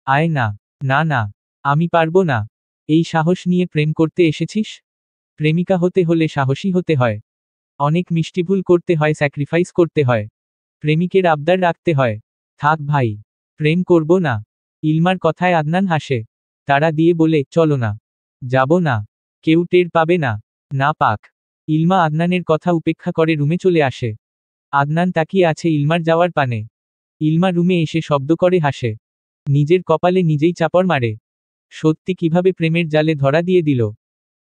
Speaker 2: আয় না। না না, আমি পারবো না। এই সাহস নিয়ে প্রেম করতে এসেছিস? প্রেমিকা হতে হলে সাহসী হতে হয়। অনেক মিষ্টি ভুল করতে হয়, স্যাক্রিফাইস করতে হয়। প্রেমিকের আবদার রাখতে হয়। থাক ভাই, প্রেম করব না। ইলমার কথায় আদনান হাসে। তারা দিয়ে বলে, চলো না। যাব না। কেউ টের পাবে না। না পাক। ইলমা আদনানের কথা উপেক্ষা করে রুমে চলে আসে। আদনান তাকিয়ে আছে ইলমার যাওয়ার পানে। ইলমা রুমে এসে শব্দ করে হাসে। নিজের কপালে নিজেই চাপড় মারে। সত্যি কিভাবে প্রেমের জালে ধরা দিয়ে দিল।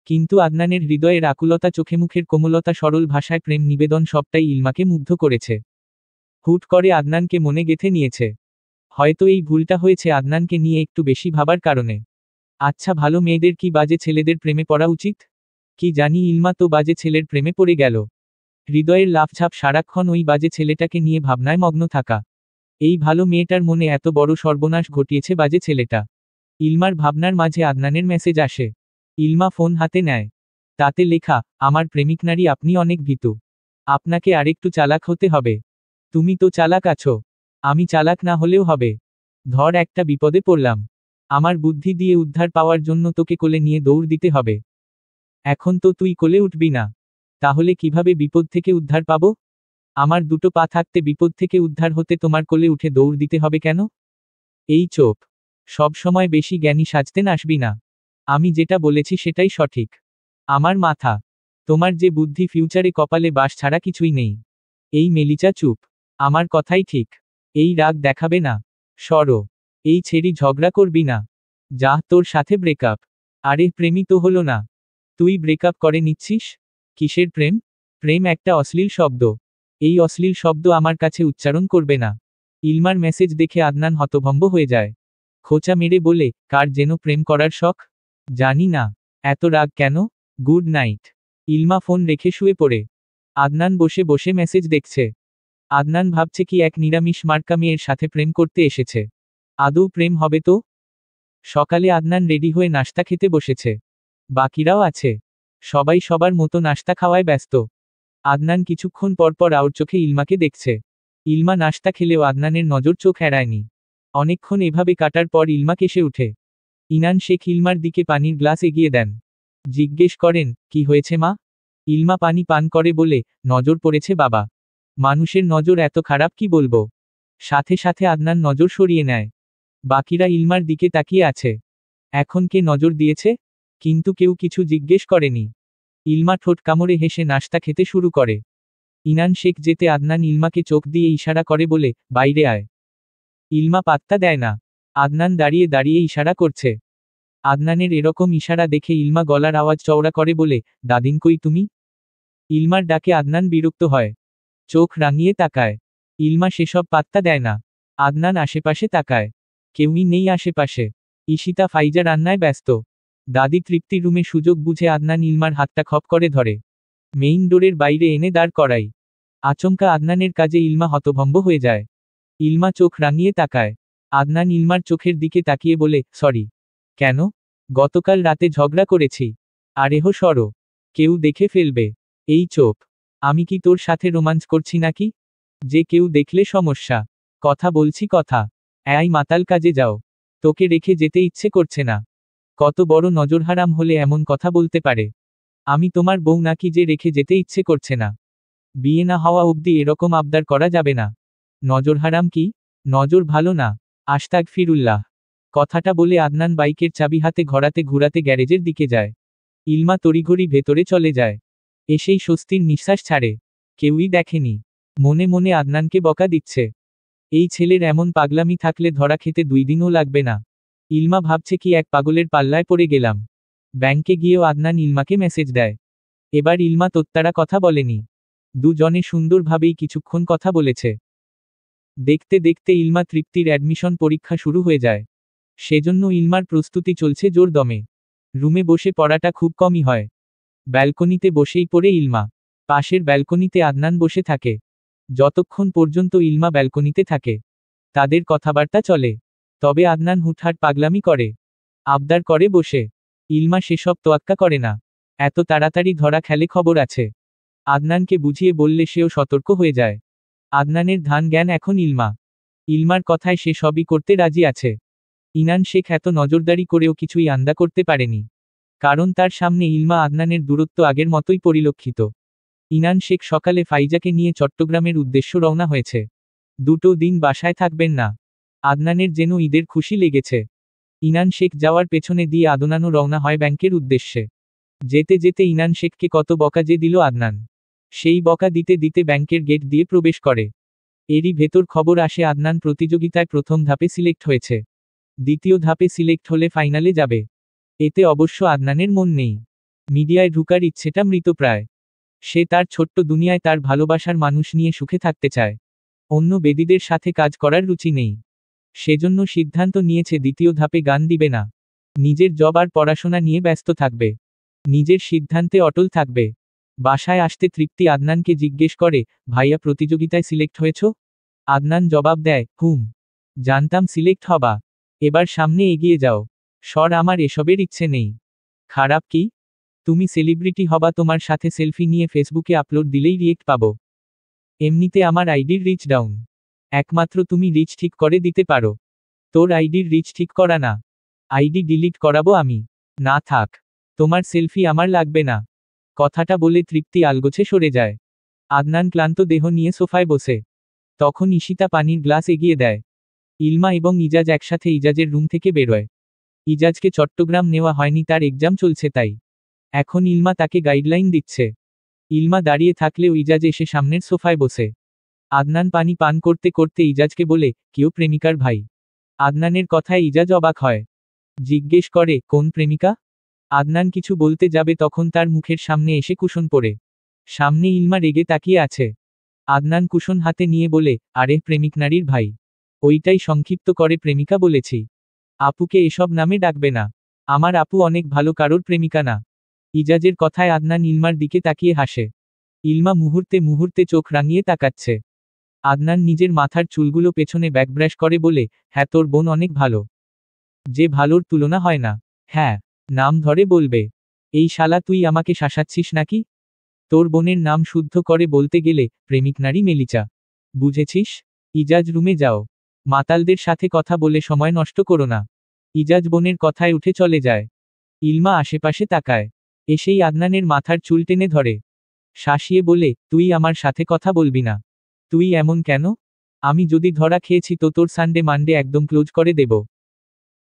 Speaker 2: কিন্তু আদনানের হৃদয়ের আকুলতা, চোখে মুখের কোমলতা, সরল ভাষায় প্রেম নিবেদন সবটাই ইলমাকে মুগ্ধ করেছে। হুট করে আদনানকে মনে গেঁথে নিয়েছে। হয়তো এই ভুলটা হয়েছে আদনানকে নিয়ে একটু বেশি ভাবার কারণে। আচ্ছা, ভালো মেয়েদের কি বাজে ছেলেদের প্রেমে পড়া উচিত? কি জানি, ইলমা তো বাজে ছেলের প্রেমে পড়ে গেল। হৃদয়ের লাফঝাপ, সারাক্ষণ ওই বাজে ছেলেটাকে নিয়ে ভাবনায় মগ্ন থাকা। এই ভালো মেয়েটার মনে এত বড় সর্বনাশ ঘটিয়েছে বাজে ছেলেটা। ইলমার ভাবনার মাঝে আদনানের মেসেজ আসে। ইলমা ফোন হাতে নেয়। তাতে লেখা, আমার প্রেমিক নারী, আপনি অনেক ভীতু। আপনাকে আরেকটু চালাক হতে হবে। তুমি তো চালাক আছো। আমি চালাক না হলেও হবে। ধর, একটা বিপদে পড়লাম। আমার বুদ্ধি দিয়ে উদ্ধার পাওয়ার জন্য তোকে কোলে নিয়ে দৌড় দিতে হবে। এখন তো তুই কোলে উঠবি না। তাহলে কিভাবে বিপদ থেকে উদ্ধার পাবো? আমার দুটো পা থাকতে বিপদ থেকে উদ্ধার হতে তোমার কোলে উঠে দৌড় দিতে হবে কেন? এই চোপ। সব সময় বেশি জ্ঞানী সাজতে আসবি না। আমি যেটা বলেছি সেটাই সঠিক। আমার মাথা। তোমার যে বুদ্ধি, ফিউচারে কপালে বাস ছাড়া কিছুই নেই। এই মেলিচা, চুপ। আমার কথাই ঠিক। এই রাগ দেখাবে না। সরো। এই ছেড়ি ঝগড়া করবি না। যা, তোর সাথে ব্রেকআপ। আরে প্রেমই তো হলো না। তুই ব্রেকআপ করে নিচ্ছিস? কিসের প্রেম? প্রেম একটা অশ্লীল শব্দ। এই অশ্লীল শব্দ আমার কাছে উচ্চারণ করবে না। ইলমার মেসেজ দেখে আদনান হতভম্ব হয়ে যায়। খোঁচা মেরে বলে, কার যেন প্রেম করার শখ? জানি না। এত রাগ কেন? Good night. ইলমা ফোন রেখে শুয়ে পড়ে। আদনান বসে বসে মেসেজ দেখছে। আদনান ভাবছে কি এক নিরামিষ মার্কা মেয়ের সাথে প্রেম করতে এসেছে। আদৌ প্রেম হবে তো? সকালে আদনান রেডি হয়ে নাস্তা খেতে বসেছে। বাকিরাও আছে। সবাই সবার মতো নাস্তা খাওয়ায় ব্যস্ত। আদনান কিছুক্ষণ পর পর আউর চোখে ইলমাকে দেখছে। ইলমা নাস্তা খেলেও আদনানের নজর চোখ এড়ায়নি। অনেকক্ষণ এভাবে কাটার পর ইলমা কেসে উঠে। ইনান শেখ ইলমার দিকে পানির গ্লাস এগিয়ে দেন। জিজ্ঞেস করেন, কি হয়েছে মা? ইলমা পানি পান করে বলে, নজর পড়েছে বাবা। মানুষের নজর এত খারাপ কি বলবো। সাথে সাথে আদনান নজর সরিয়ে নেয়। বাকিরা ইলমার দিকে তাকিয়ে আছে। এখন কে নজর দিয়েছে? কিন্তু কেউ কিছু জিজ্ঞেস করেনি। ইলমা ঠোঁট কামড়ে হেসে নাস্তা খেতে শুরু করে। ইনান শেখ যেতে আদনান ইলমাকে চোখ দিয়ে ইশারা করে বলে, বাইরে আয়। ইলমা পাত্তা দেয় না। আদনান দাঁড়িয়ে দাঁড়িয়ে ইশারা করছে। আদনানের এরকম ইশারা দেখে ইলমা গলার আওয়াজ চওড়া করে বলে, দাদিন কই তুমি? ইলমার ডাকে আদনান বিরক্ত হয়। চোখ রাঙিয়ে তাকায়। ইলমা সেসব পাত্তা দেয় না। আদনান আশেপাশে তাকায়। কেউই নেই আশেপাশে। ঈশিতা ফাইজা রান্নায় ব্যস্ত। দাদি তৃপ্তি রুমে সুযোগ বুঝে আদনান ইলমার হাতটা খপ করে ধরে। মেইন ডোরের বাইরে এনে দাঁড় করাই। আচমকা আদনানের কাজে ইলমা হতভম্ব হয়ে যায়। ইলমা চোখ রাঙিয়ে তাকায়। আদনান ইলমার চোখের দিকে তাকিয়ে বলে, সরি। কেন? গতকাল রাতে ঝগড়া করেছি। আরেহ সরো, কেউ দেখে ফেলবে। এই চোপ, আমি কি তোর সাথে রোমান্স করছি নাকি? যে কেউ দেখলে সমস্যা। কথা বলছি কথা। এই মাতাল, কাজে যাও। তোকে রেখে যেতে ইচ্ছে করছে না। কত বড় নজরহারাম হলে এমন কথা বলতে পারে? আমি তোমার বউ নাকি যে রেখে যেতে ইচ্ছে করছে না? বিয়ে না হওয়া অবধি এরকম আবদার করা যাবে না। নজরহারাম কি? নজর ভালো না। আস্তাগফিরুল্লাহ। কথাটা বলে আদনান বাইকের চাবি হাতে ঘোরাতে ঘুরাতে গ্যারেজের দিকে যায়। ইলমা তড়িঘড়ি ভেতরে চলে যায়। এসেই স্বস্তির নিঃশ্বাস ছাড়ে। কেউই দেখেনি। মনে মনে আদনানকে বকা দিচ্ছে। এই ছেলের এমন পাগলামি থাকলে ধরা খেতে 2 দিনও লাগবে না। ইলমা ভাবছে কি এক পাগলের পাল্লায় পড়ে গেলাম। ব্যাংকে গিয়েও আদনান ইলমাকে মেসেজ দেয়। এবার ইলমা তোত্তারা কথা বলেনি। দুজনে সুন্দরভাবেই কিছুক্ষণ কথা বলেছে। দেখতে দেখতে ইলমা তৃপ্তির অ্যাডমিশন পরীক্ষা শুরু হয়ে যায়। সেজন্য ইলমার প্রস্তুতি চলছে জোর দমে। রুমে বসে পড়াটা খুব কমই হয়। ব্যালকনিতে বসেই পড়ে ইলমা। পাশের ব্যালকনিতে আদনান বসে থাকে। যতক্ষণ পর্যন্ত ইলমা ব্যালকনিতে থাকে, তাদের কথাবার্তা চলে। তবে আদনান হুটহাট পাগলামি করে, আবদার করে বসে। ইলমা সেসব তোয়াক্কা করে না। এত তাড়াতাড়ি ধরা খেলে খবর আছে। আদনানকে বুঝিয়ে বললে সেও সতর্ক হয়ে যায়। আদনানের ধ্যান জ্ঞান এখন ইলমা। ইলমার কথায় সে সবই করতে রাজি আছে। ইনান শেখ এত নজরদারি করেও কিছুই আন্দা করতে পারেনি। কারণ তার সামনে ইলমা আদনানের দূরত্ব আগের মতোই পরিলক্ষিত। ইনান শেখ সকালে ফাইজাকে নিয়ে চট্টগ্রামের উদ্দেশ্য রওনা হয়েছে। 2 দিন বাসায় থাকবেন না। আদনানের যেন ঈদের খুশি লেগেছে। ইনান শেখ যাওয়ার পেছনে দিয়ে আদনানও রওনা হয় ব্যাংকের উদ্দেশ্যে। যেতে যেতে ইনান শেখকে কত বকা যে দিল আদনান। সেই বকা দিতে দিতে ব্যাংকের গেট দিয়ে প্রবেশ করে। এরই ভেতর খবর আসে আদনান প্রতিযোগিতায় প্রথম ধাপে সিলেক্ট হয়েছে। দ্বিতীয় ধাপে সিলেক্ট হলে ফাইনালে যাবে। এতে অবশ্য আদনানের মন নেই। মিডিয়ায় ঢুকার ইচ্ছেটা মৃতপ্রায়। সে তার ছোট্ট দুনিয়ায় তার ভালোবাসার মানুষ নিয়ে সুখে থাকতে চায়। অন্য বেদীদের সাথে কাজ করার রুচি নেই। সেজন্য সিদ্ধান্ত নিয়েছে দ্বিতীয় ধাপে গান দিবে না। নিজের জব আর পড়াশোনা নিয়ে ব্যস্ত থাকবে। নিজের সিদ্ধান্তে অটল থাকবে। বাসায় আসতে তৃপ্তি আদনানকে জিজ্ঞেস করে, ভাইয়া প্রতিযোগিতায় সিলেক্ট হয়েছ? আদনান জবাব দেয়, হুম। জানতাম সিলেক্ট হবা। এবার সামনে এগিয়ে যাও। সর, আমার এসবের ইচ্ছে নেই। খারাপ কি? তুমি সেলিব্রিটি হবা, তোমার সাথে সেলফি নিয়ে ফেসবুকে আপলোড দিলেই রিয়েক্ট পাবো। এমনিতে আমার আইডির রিচ ডাউন। একমাত্র তুমি রিচ ঠিক করে দিতে পারো। তোর আইডির রিচ ঠিক করা না। আইডি ডিলিট করাবো আমি। না থাক। তোমার সেলফি আমার লাগবে না। কথাটা বলে তৃপ্তি আলগোছে সরে যায়। আদনান ক্লান্ত দেহ নিয়ে সোফায় বসে। তখন ঈশিতা পানির গ্লাস এগিয়ে দেয়। ইলমা এবং ইজাজ একসাথে ইজাজের রুম থেকে বেরোয়। ইজাজকে চট্টগ্রাম নেওয়া হয়নি, তার এক্সাম চলছে তাই। এখন ইলমা তাকে গাইডলাইন দিচ্ছে। ইলমা দাঁড়িয়ে থাকলেও ইজাজ এসে সামনের সোফায় বসে। আদনান পানি পান করতে করতে ইজাজকে বলে, কেউ প্রেমিকার ভাই? আদনানের কথায় ইজাজ অবাক হয়। জিজ্ঞেস করে, কোন প্রেমিকা? আদনান কিছু বলতে যাবে তখন তার মুখের সামনে এসে কুশন পড়ে। সামনে ইলমা রেগে তাকিয়ে আছে। আদনান কুশন হাতে নিয়ে বলে, আরে প্রেমিক নারীর ভাই। ওইটাই সংক্ষিপ্ত করে প্রেমিকা বলেছি। আপুকে এসব নামে ডাকবে না। আমার আপু অনেক ভালো, কারোর প্রেমিকা না। ইজাজের কথায় আদনান ইলমার দিকে তাকিয়ে হাসে। ইলমা মুহূর্তে মুহূর্তে চোখ রাঙিয়ে তাকাচ্ছে। আদনান নিজের মাথার চুলগুলো পেছনে ব্যাকব্রাশ করে বলে, হ্যাঁ তোর বোন অনেক ভালো। যে ভালোর তুলনা হয় না। হ্যাঁ, নাম ধরে বলবে। এই শালা, তুই আমাকে শাসাচ্ছিস নাকি? তোর বোনের নাম শুদ্ধ করে বলতে গেলে প্রেমিক নারী মেলিচা। বুঝেছিস? ইজাজ, রুমে যাও। মাতালদের সাথে কথা বলে সময় নষ্ট করো না। ইজাজ বোনের কথায় উঠে চলে যায়। ইলমা আশেপাশে তাকায়। এসেই আদনানের মাথার চুল টেনে ধরে। শাসিয়ে বলে, তুই আমার সাথে কথা বলবি না? তুই এমন কেন? আমি যদি ধরা খেয়েছি তো তোর সানডে মানডে একদম ক্লোজ করে দেব।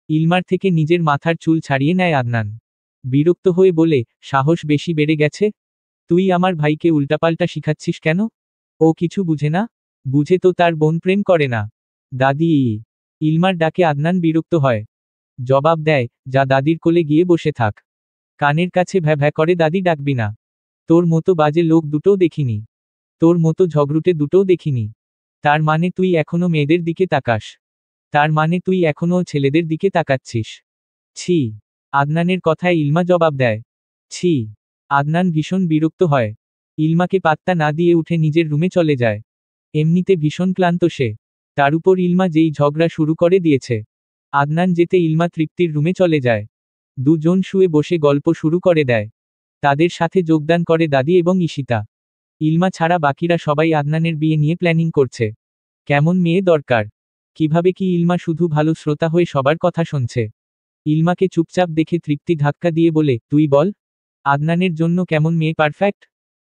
Speaker 2: ইলমার থেকে নিজের মাথার চুল ছাড়িয়ে নেয় আদনান। বিরক্ত হয়ে বলে, সাহস বেশি বেড়ে গেছে? তুই আমার ভাইকে উল্টাপাল্টা শিখাচ্ছিস কেন? ও কিছু বুঝে না? বুঝে তো তার বোন প্রেম করে না। দাদি। ইলমার ডাকে আদনান বিরক্ত হয়। জবাব দেয়, যা দাদির কোলে গিয়ে বসে থাক। কানের কাছে ভ্যা ভ্যা করে দাদি ডাকবি না। তোর মতো বাজে লোক দুটোও দেখিনি। তোর মতো ঝগড়ুটে দুটোও দেখিনি। তার মানে তুই এখনো মেয়েদের দিকে তাকাস? তার মানে তুই এখনো ছেলেদের দিকে তাকাচ্ছিস? ছি। আদনানের কথায় ইলমা জবাব দেয়, ছি। আদনান ভীষণ বিরক্ত হয়। ইলমাকে পাত্তা না দিয়ে উঠে নিজের রুমে চলে যায়। এমনিতে ভীষণ ক্লান্ত সে। তার উপর ইলমা যেই ঝগড়া শুরু করে দিয়েছে। আদনান যেতে ইলমা তৃপ্তির রুমে চলে যায়। দুজন শুয়ে বসে গল্প শুরু করে দেয়। তাদের সাথে যোগদান করে দাদি এবং ঈশিতা। ইলমা ছাড়া বাকিরা সবাই আদনানের বিয়ে নিয়ে প্ল্যানিং করছে। কেমন মেয়ে দরকার? কিভাবে কি ইলমা শুধু ভালো শ্রোতা হয়ে সবার কথা শুনছে। ইলমাকে চুপচাপ দেখে তৃপ্তি ধাক্কা দিয়ে বলে, তুই বল, আদনানের জন্য কেমন মেয়ে পারফেক্ট?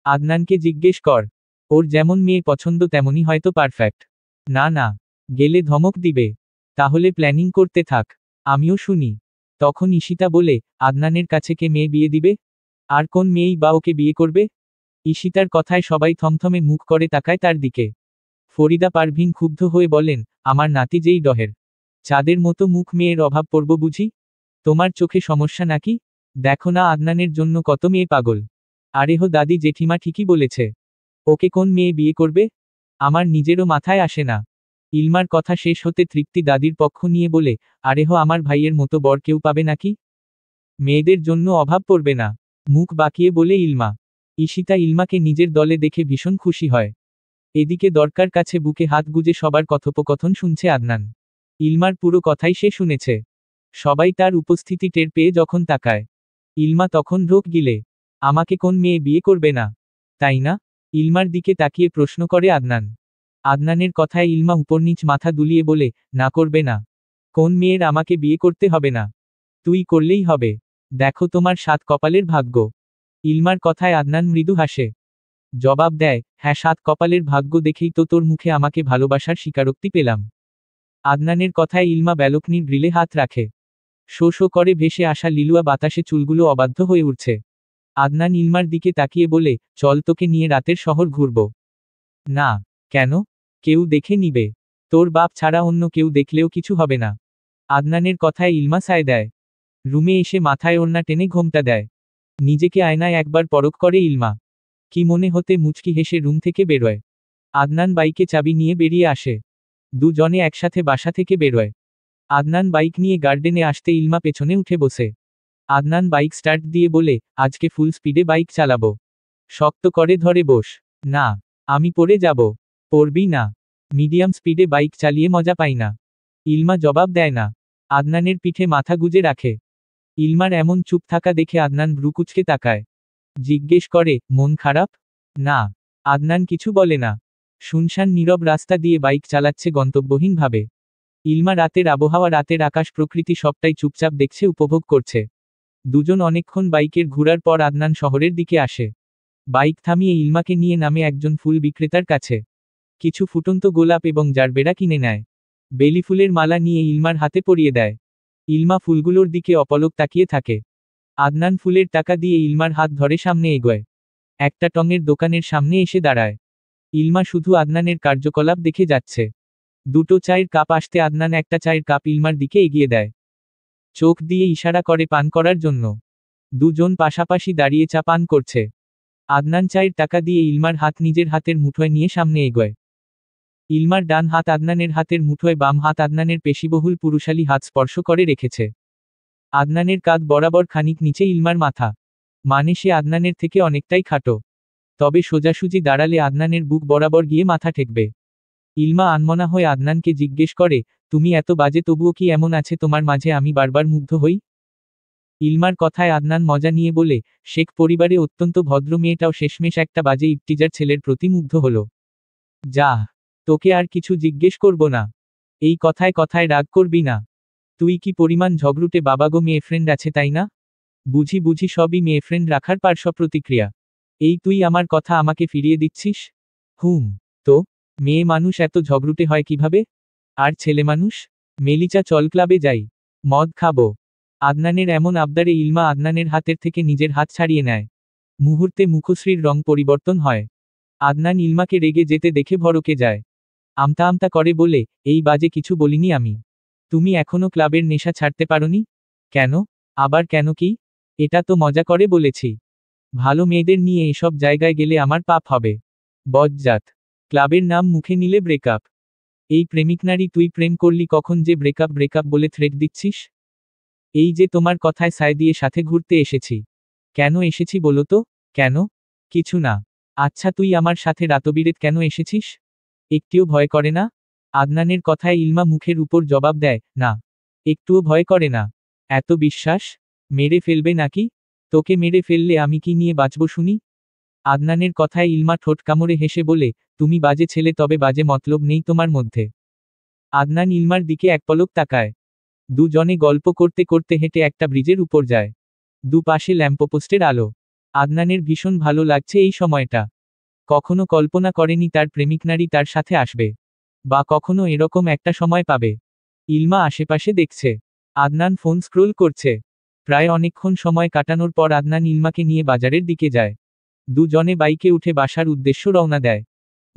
Speaker 2: আদনানকে জিজ্ঞেস কর, ওর যেমন মেয়ে পছন্দ তেমনই হয়তো পারফেক্ট। না না, গেলে ধমক দিবে। তাহলে প্ল্যানিং করতে থাক, আমিও শুনি। তখন ঈশিতা বলে, আদনানের কাছে কে মেয়ে বিয়ে দিবে? আর কোন মেয়েই বা ওকে বিয়ে করবে? ঈশিতার কথায় সবাই থমথমে মুখ করে তাকায় তার দিকে। ফরিদা পারভিন ক্ষুব্ধ হয়ে বলেন, আমার নাতি যেই ডহের চাঁদের মতো মুখ, মেয়ের অভাব পড়ব বুঝি? তোমার চোখে সমস্যা নাকি? দেখো না আদনানের জন্য কত মেয়ে পাগল। আরে হো দাদি, জেঠিমা ঠিকই বলেছে। ওকে কোন মেয়ে বিয়ে করবে? আমার নিজেরও মাথায় আসে না। ইলমার কথা শেষ হতে তৃপ্তি দাদির পক্ষ নিয়ে বলে, আরে হো আমার ভাইয়ের মতো বর কেউ পাবে নাকি? মেয়েদের জন্য অভাব পড়বে না, মুখ বাঁকিয়ে বলে ইলমা। ঈশিতা ইলমাকে নিজের দলে দেখে ভীষণ খুশি হয়। এদিকে দরকার কাছে বুকে হাত গুজে সবার কথোপকথন শুনছে আদনান। ইলমার পুরো কথাই সে শুনেছে। সবাই তার উপস্থিতি টের পেয়ে যখন তাকায়, ইলমা তখন ঢোক গিলে, আমাকে কোন মেয়ে বিয়ে করবে না, তাই না? ইলমার দিকে তাকিয়ে প্রশ্ন করে আদনান। আদনানের কথায় ইলমা উপরনিচ মাথা দুলিয়ে বলে, না করবে না। কোন মেয়ের আমাকে বিয়ে করতে হবে না, তুই করলেই হবে। দেখো তোমার সাত কপালের ভাগ্য। ইলমার কথায় আদনান মৃদু হাসে। জবাব দেয়, হ্যাঁ, সাত কপালের ভাগ্য দেখেই তো তোর মুখে আমাকে ভালোবাসার স্বীকারোক্তি পেলাম। আদনানের কথায় ইলমা ব্যালকনির গ্রিলে হাত রাখে। শো শো করে ভেসে আসা লিলুয়া বাতাসে চুলগুলো অবাধ্য হয়ে উঠছে। আদনান ইলমার দিকে তাকিয়ে বলে, চল তোকে নিয়ে রাতের শহর ঘুরব। না। কেন? কেউ দেখে নিবে। তোর বাপ ছাড়া অন্য কেউ দেখলেও কিছু হবে না। আদনানের কথায় ইলমা সায় দেয়। রুমে এসে মাথায় ওড়না টেনে ঘোমটা দেয়। নিজেকে আয়নায় একবার পরখ করে ইলমা। কি মনে হতে মুচকি হেসে রুম থেকে বেরোয়। আদনান বাইকে চাবি নিয়ে বেরিয়ে আসে। দুজনে একসাথে বাসা থেকে বেরোয়। আদনান বাইক নিয়ে গার্ডেনে আসতে ইলমা পেছনে উঠে বসে। আদনান বাইক স্টার্ট দিয়ে বলে, আজকে ফুল স্পিডে বাইক চালাবো। শক্ত করে ধরে বস। না, আমি পড়ে যাব। পড়বি না। মিডিয়াম স্পিডে বাইক চালিয়ে মজা পাই না। ইলমা জবাব দেয় না। আদনানের পিঠে মাথা গুজে রাখে। ইলমার এমন চুপ থাকা দেখে আদনান ভ্রুকুচকে তাকায়। জিজ্ঞেস করে, মন খারাপ? না। আদনান কিছু বলে না। শুনশান নীরব রাস্তা দিয়ে বাইক চালাচ্ছে গন্তব্যহীনভাবে। ইলমা রাতের আবহাওয়া, রাতের আকাশ, প্রকৃতি সবটাই চুপচাপ দেখছে, উপভোগ করছে। দুজন অনেকক্ষণ বাইকের ঘোরার পর আদনান শহরের দিকে আসে। বাইক থামিয়ে ইলমাকে নিয়ে নামে একজন ফুল বিক্রেতার কাছে। কিছু ফুটন্ত গোলাপ এবং জারবেরা কিনে নেয়। বেলি ফুলের মালা নিয়ে ইলমার হাতে পরিয়ে দেয়। ইলমা ফুলগুলোর দিকে অপলক তাকিয়ে থাকে। আদনান ফুলের টাকা দিয়ে ইলমার হাত ধরে সামনে এগোয়। একটা টঙের দোকানের সামনে এসে দাঁড়ায়। ইলমা শুধু আদনানের কার্যকলাপ দেখে যাচ্ছে। দুটো চায়ের কাপ আসতে আদনান একটা চায়ের কাপ ইলমার দিকে এগিয়ে দেয়। চোখ দিয়ে ইশারা করে পান করার জন্য। দুজন পাশাপাশি দাঁড়িয়ে চা পান করছে। আদনান চায়ের টাকা দিয়ে ইলমার হাত নিজের হাতের মুঠোয় নিয়ে সামনে এগোয়। ইলমার ডান হাত আদনানের হাতের মুঠোয়, বাম হাত আদনানের পেশিবহুল পুরুষালী হাত স্পর্শ করে রেখেছে। আদনানের কাঁধ বরাবর খানিক নিচে ইলমার মাথা। মানে সে আদনানের থেকে অনেকটাই খাটো। তবে সোজাসুজি দাঁড়ালে আদনানের বুক বরাবর গিয়ে মাথা ঠেকবে। ইলমা আনমনা হয়ে আদনানকে জিজ্ঞেস করে, তুমি এত বাজে তবুও কি এমন আছে তোমার মাঝে আমি বারবার মুগ্ধ হই? ইলমার কথায় আদনান মজা নিয়ে বলে, শেখ পরিবারে অত্যন্ত ভদ্র মেয়েটাও শেষমেশ একটা বাজে ইফটিজার ছেলের প্রতি মুগ্ধ হলো। যা, তোকে আর কিছু জিজ্ঞেস করব না। এই কথায় কথায় রাগ করবি না। তুই কি পরিমাণ ঝগড়ুটে বাবাগো, মেয়ে ফ্রেন্ড আছে তাই না? বুঝি বুঝি সবই মেয়ে ফ্রেন্ড রাখার পার্শ্ব প্রতিক্রিয়া। এই তুই আমার কথা আমাকে ফিরিয়ে দিচ্ছিস? হুম। তো মেয়ে মানুষ এত ঝগড়ুটে হয় কিভাবে? আর ছেলে মানুষ? মেলিচা, চল ক্লাবে যাই, মদ খাবো। আদনানের এমন আবদারে ইলমা আদনানের হাতের থেকে নিজের হাত ছাড়িয়ে নেয়। মুহূর্তে মুখশ্রীর রং পরিবর্তন হয়। আদনান ইলমাকে রেগে যেতে দেখে ভড়কে যায়। আমতা আমতা করে বলে, এই বাজে কিছু বলিনি আমি। তুমি এখনো ক্লাবের নেশা ছাড়তে পারোনি? কেন? আবার কেন কি? এটা তো মজা করে বলেছি। ভালো মেয়েদের নিয়ে এসব জায়গায় গেলে আমার পাপ হবে। বজ্জাত। ক্লাবের নাম মুখে নিলে ব্রেকআপ। এই প্রেমিক নারী, তুই প্রেম করলি কখন যে ব্রেকআপ ব্রেকআপ বলে থ্রেট দিচ্ছিস? এই যে তোমার কথায় সায় দিয়ে সাথে ঘুরতে এসেছি। কেন এসেছি বলো তো? কেন? কিছু না। আচ্ছা, তুই আমার সাথে রাতবিরেত কেন এসেছিস? একটিও ভয় করে না? আদনানের কথায় ইলমা মুখের উপর জবাব দেয়, না। একটুও ভয় করে না। এত বিশ্বাস? মেরে ফেলবে নাকি? তোকে মেরে ফেললে আমি কি নিয়ে বাঁচব শুনি? আদনানের কথায় ইলমা ঠোঁট কামড়ে হেসে বলে, তুমি বাজে ছেলে, তবে বাজে মতলব নেই তোমার মধ্যে। আদনান ইলমার দিকে এক পলক তাকায়। দুজনে গল্প করতে করতে হেঁটে একটা ব্রিজের উপর যায়। দুপাশে ল্যাম্পপোস্টের আলো। আদনানের ভীষণ ভালো লাগছে এই সময়টা। কখনো কল্পনা করেনি তার প্রেমিক নারী তার সাথে আসবে, বা কখনো এরকম একটা সময় পাবে। ইলমা আশেপাশে দেখছে, আদনান ফোন স্ক্রোল করছে। প্রায় অনেকক্ষণ সময় কাটানোর পর আদনান ইলমাকে নিয়ে বাজারের দিকে যায়। দুজনে বাইকে উঠে বাসার উদ্দেশ্য রওনা দেয়।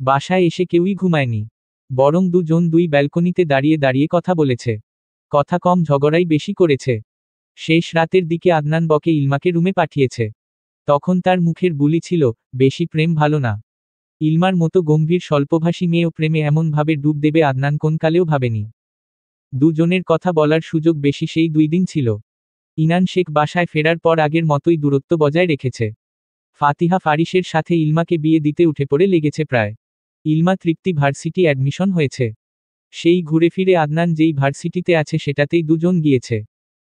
Speaker 2: বাসায় এসে কেউই ঘুমায়নি, বরং দুজন দুই ব্যালকনিতে দাঁড়িয়ে দাঁড়িয়ে কথা বলেছে। কথা কম, ঝগড়াই বেশি করেছে। শেষ রাতের দিকে আদনান বকে ইলমাকে রুমে পাঠিয়েছে। তখন তার মুখের বুলি ছিল, বেশি প্রেম ভালো না। ইলমার মতো গম্ভীর স্বল্পভাষী মেয়েও প্রেমে এমনভাবে ডুব দেবে আদনান কোনকালেও ভাবেনি। দুজনের কথা বলার সুযোগ বেশি সেই 2 দিন ছিল। ইনান শেখ বাসায় ফেরার পর আগের মতোই দূরত্ব বজায় রেখেছে। ফাতিহা ফারিসের সাথে ইলমাকে বিয়ে দিতে উঠে পড়ে লেগেছে প্রায়। ইলমা তৃপ্তি ভার্সিটি অ্যাডমিশন হয়েছে। সেই ঘুরে ফিরে আদনান যেই ভার্সিটিতে আছে সেটাতেই দুজন গিয়েছে।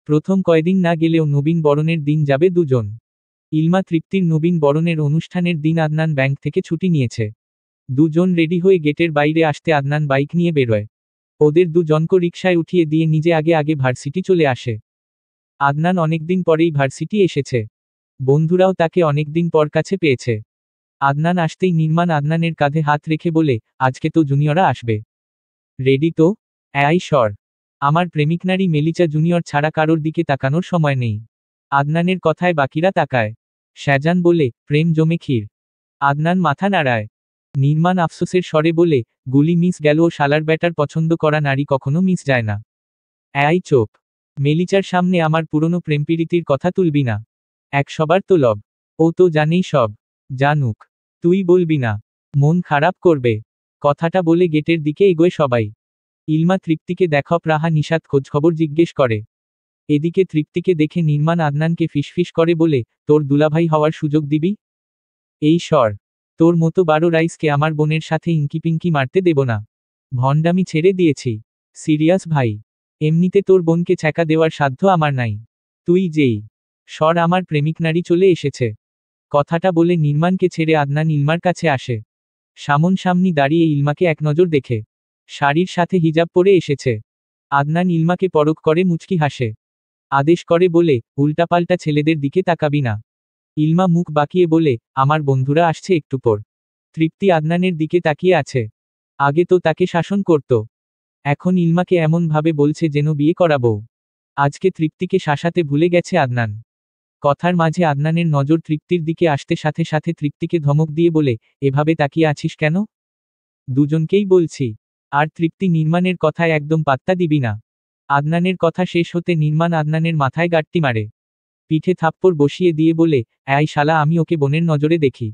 Speaker 2: প্রথম কয়দিন না গেলেও নবীন বরণের দিন যাবে দুজন। ইলমা তৃপ্তির নবীন বরণের অনুষ্ঠানের দিন আদনান ব্যাংক থেকে ছুটি নিয়েছে। দুজন রেডি হয়ে গেটের বাইরে আসতে আদনান বাইক নিয়ে বেরোয়। ওদের দুজনকে রিকশায় উঠিয়ে দিয়ে নিজে আগে আগে ভার্সিটি চলে আসে। আদনান অনেকদিন পরেই ভার্সিটি এসেছে। বন্ধুরাও তাকে অনেকদিন পর কাছে পেয়েছে। আদনান আসতেই নির্মাণ আদনানের কাঁধে হাত রেখে বলে, আজকে তো জুনিয়ররা আসবে। রেডি তো? এই সর। আমার প্রেমিক নারী মেলিচা জুনিয়র ছাড়া কারোর দিকে তাকানোর সময় নেই। আদনানের কথায় বাকিরা তাকায়। শাহজান বলে, প্রেম জমে ক্ষীর। আদনান মাথা নাড়ায়। নির্মাণ আফসোসের স্বরে বলে, গুলি মিস গেল, ও শালার ব্যাটার পছন্দ করা নারী কখনো মিস যায় না। এই চোপ। মেলিচার সামনে আমার পুরনো প্রেমপীড়িতির কথা তুলবি না। এক সবার তো লব। ও তো জানেই সব। জানুক। তুই বলবি না। মন খারাপ করবে। কথাটা বলে গেটের দিকে এগোয় সবাই। ইলমা তৃপ্তিকে দেখো, রাহা নিশাত খোঁজখবর জিজ্ঞেস করে। এদিকে তৃপ্তিকে দেখে নির্মাণ আদনানকে ফিসফিস করে বলে, তোর দুলাভাই হওয়ার সুযোগ দিবি? এই সর। তোর মতো 12 রাইসকে আমার বোনের সাথে ইঙ্কিপিঙ্কি মারতে দেব না। ভণ্ডামি ছেড়ে দিয়েছি। সিরিয়াস ভাই। এমনিতে তোর বোনকে ছ্যাঁকা দেওয়ার সাধ্য আমার নাই। তুই যেই সর, আমার প্রেমিক নারী চলে এসেছে। কথাটা বলে নির্মাণকে ছেড়ে আদনান ইলমার কাছে আসে। সামনাসামনি দাঁড়িয়ে ইলমাকে এক নজর দেখে। শাড়ির সাথে হিজাব পরে এসেছে। আদনান ইলমাকে পরখ করে মুচকি হাসে। আদেশ করে বলে, উল্টাপাল্টা ছেলেদের দিকে তাকাবি না। ইলমা মুখ বাঁকিয়ে বলে, আমার বন্ধুরা আসছে একটু পর। তৃপ্তি আদনানের দিকে তাকিয়ে আছে। আগে তো তাকে শাসন করত, এখন ইলমাকে এমন ভাবে বলছে যেন বিয়ে করাবো। আজকে তৃপ্তিকে শাসাতে ভুলে গেছে আদনান। কথার মাঝে আদনানের নজর তৃপ্তির দিকে আসতে সাথে সাথে তৃপ্তিকে ধমক দিয়ে বলে, এভাবে তাকিয়ে আছিস কেন? দুজনকেই বলছি। আর তৃপ্তি নির্মাণের কথায় একদম পাত্তা দিবি না। আদনানের কথা শেষ হতে নির্মাণ আদনানের মাথায় গাঁটটি মারে। পিঠে থাপ্পড় বসিয়ে দিয়ে বলে, এই শালা, আমি ওকে বোনের নজরে দেখি।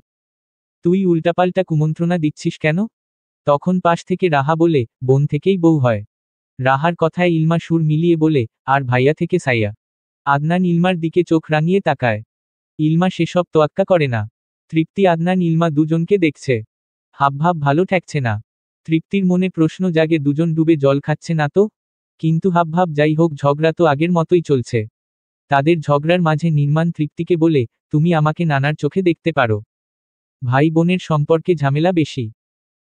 Speaker 2: তুই উল্টাপাল্টা কুমন্ত্রণা দিচ্ছিস কেন? তখন পাশ থেকে রাহা বলে, বোন থেকেই বউ হয়। রাহার কথায় ইলমা সুর মিলিয়ে বলে, আর ভাইয়া থেকে সাইয়া। আদনান ইলমার দিকে চোখ রাঙিয়ে তাকায়। ইলমা সেসব তোয়াক্কা করে না। তৃপ্তি আদনান ইলমা দুজনকে দেখছে। হাবভাব ভালো ঠেকছে না। তৃপ্তির মনে প্রশ্ন জাগে, দুজন ডুবে জল খাচ্ছে না তো? কিন্তু হাবভাব যাই হোক, ঝগড়া তো আগের মতোই চলছে। তাদের ঝগড়ার মাঝে নির্মাণ তৃপ্তিকে বলে, তুমি আমাকে নানার চোখে দেখতে পারো। ভাই বোনের সম্পর্কে ঝামেলা বেশি।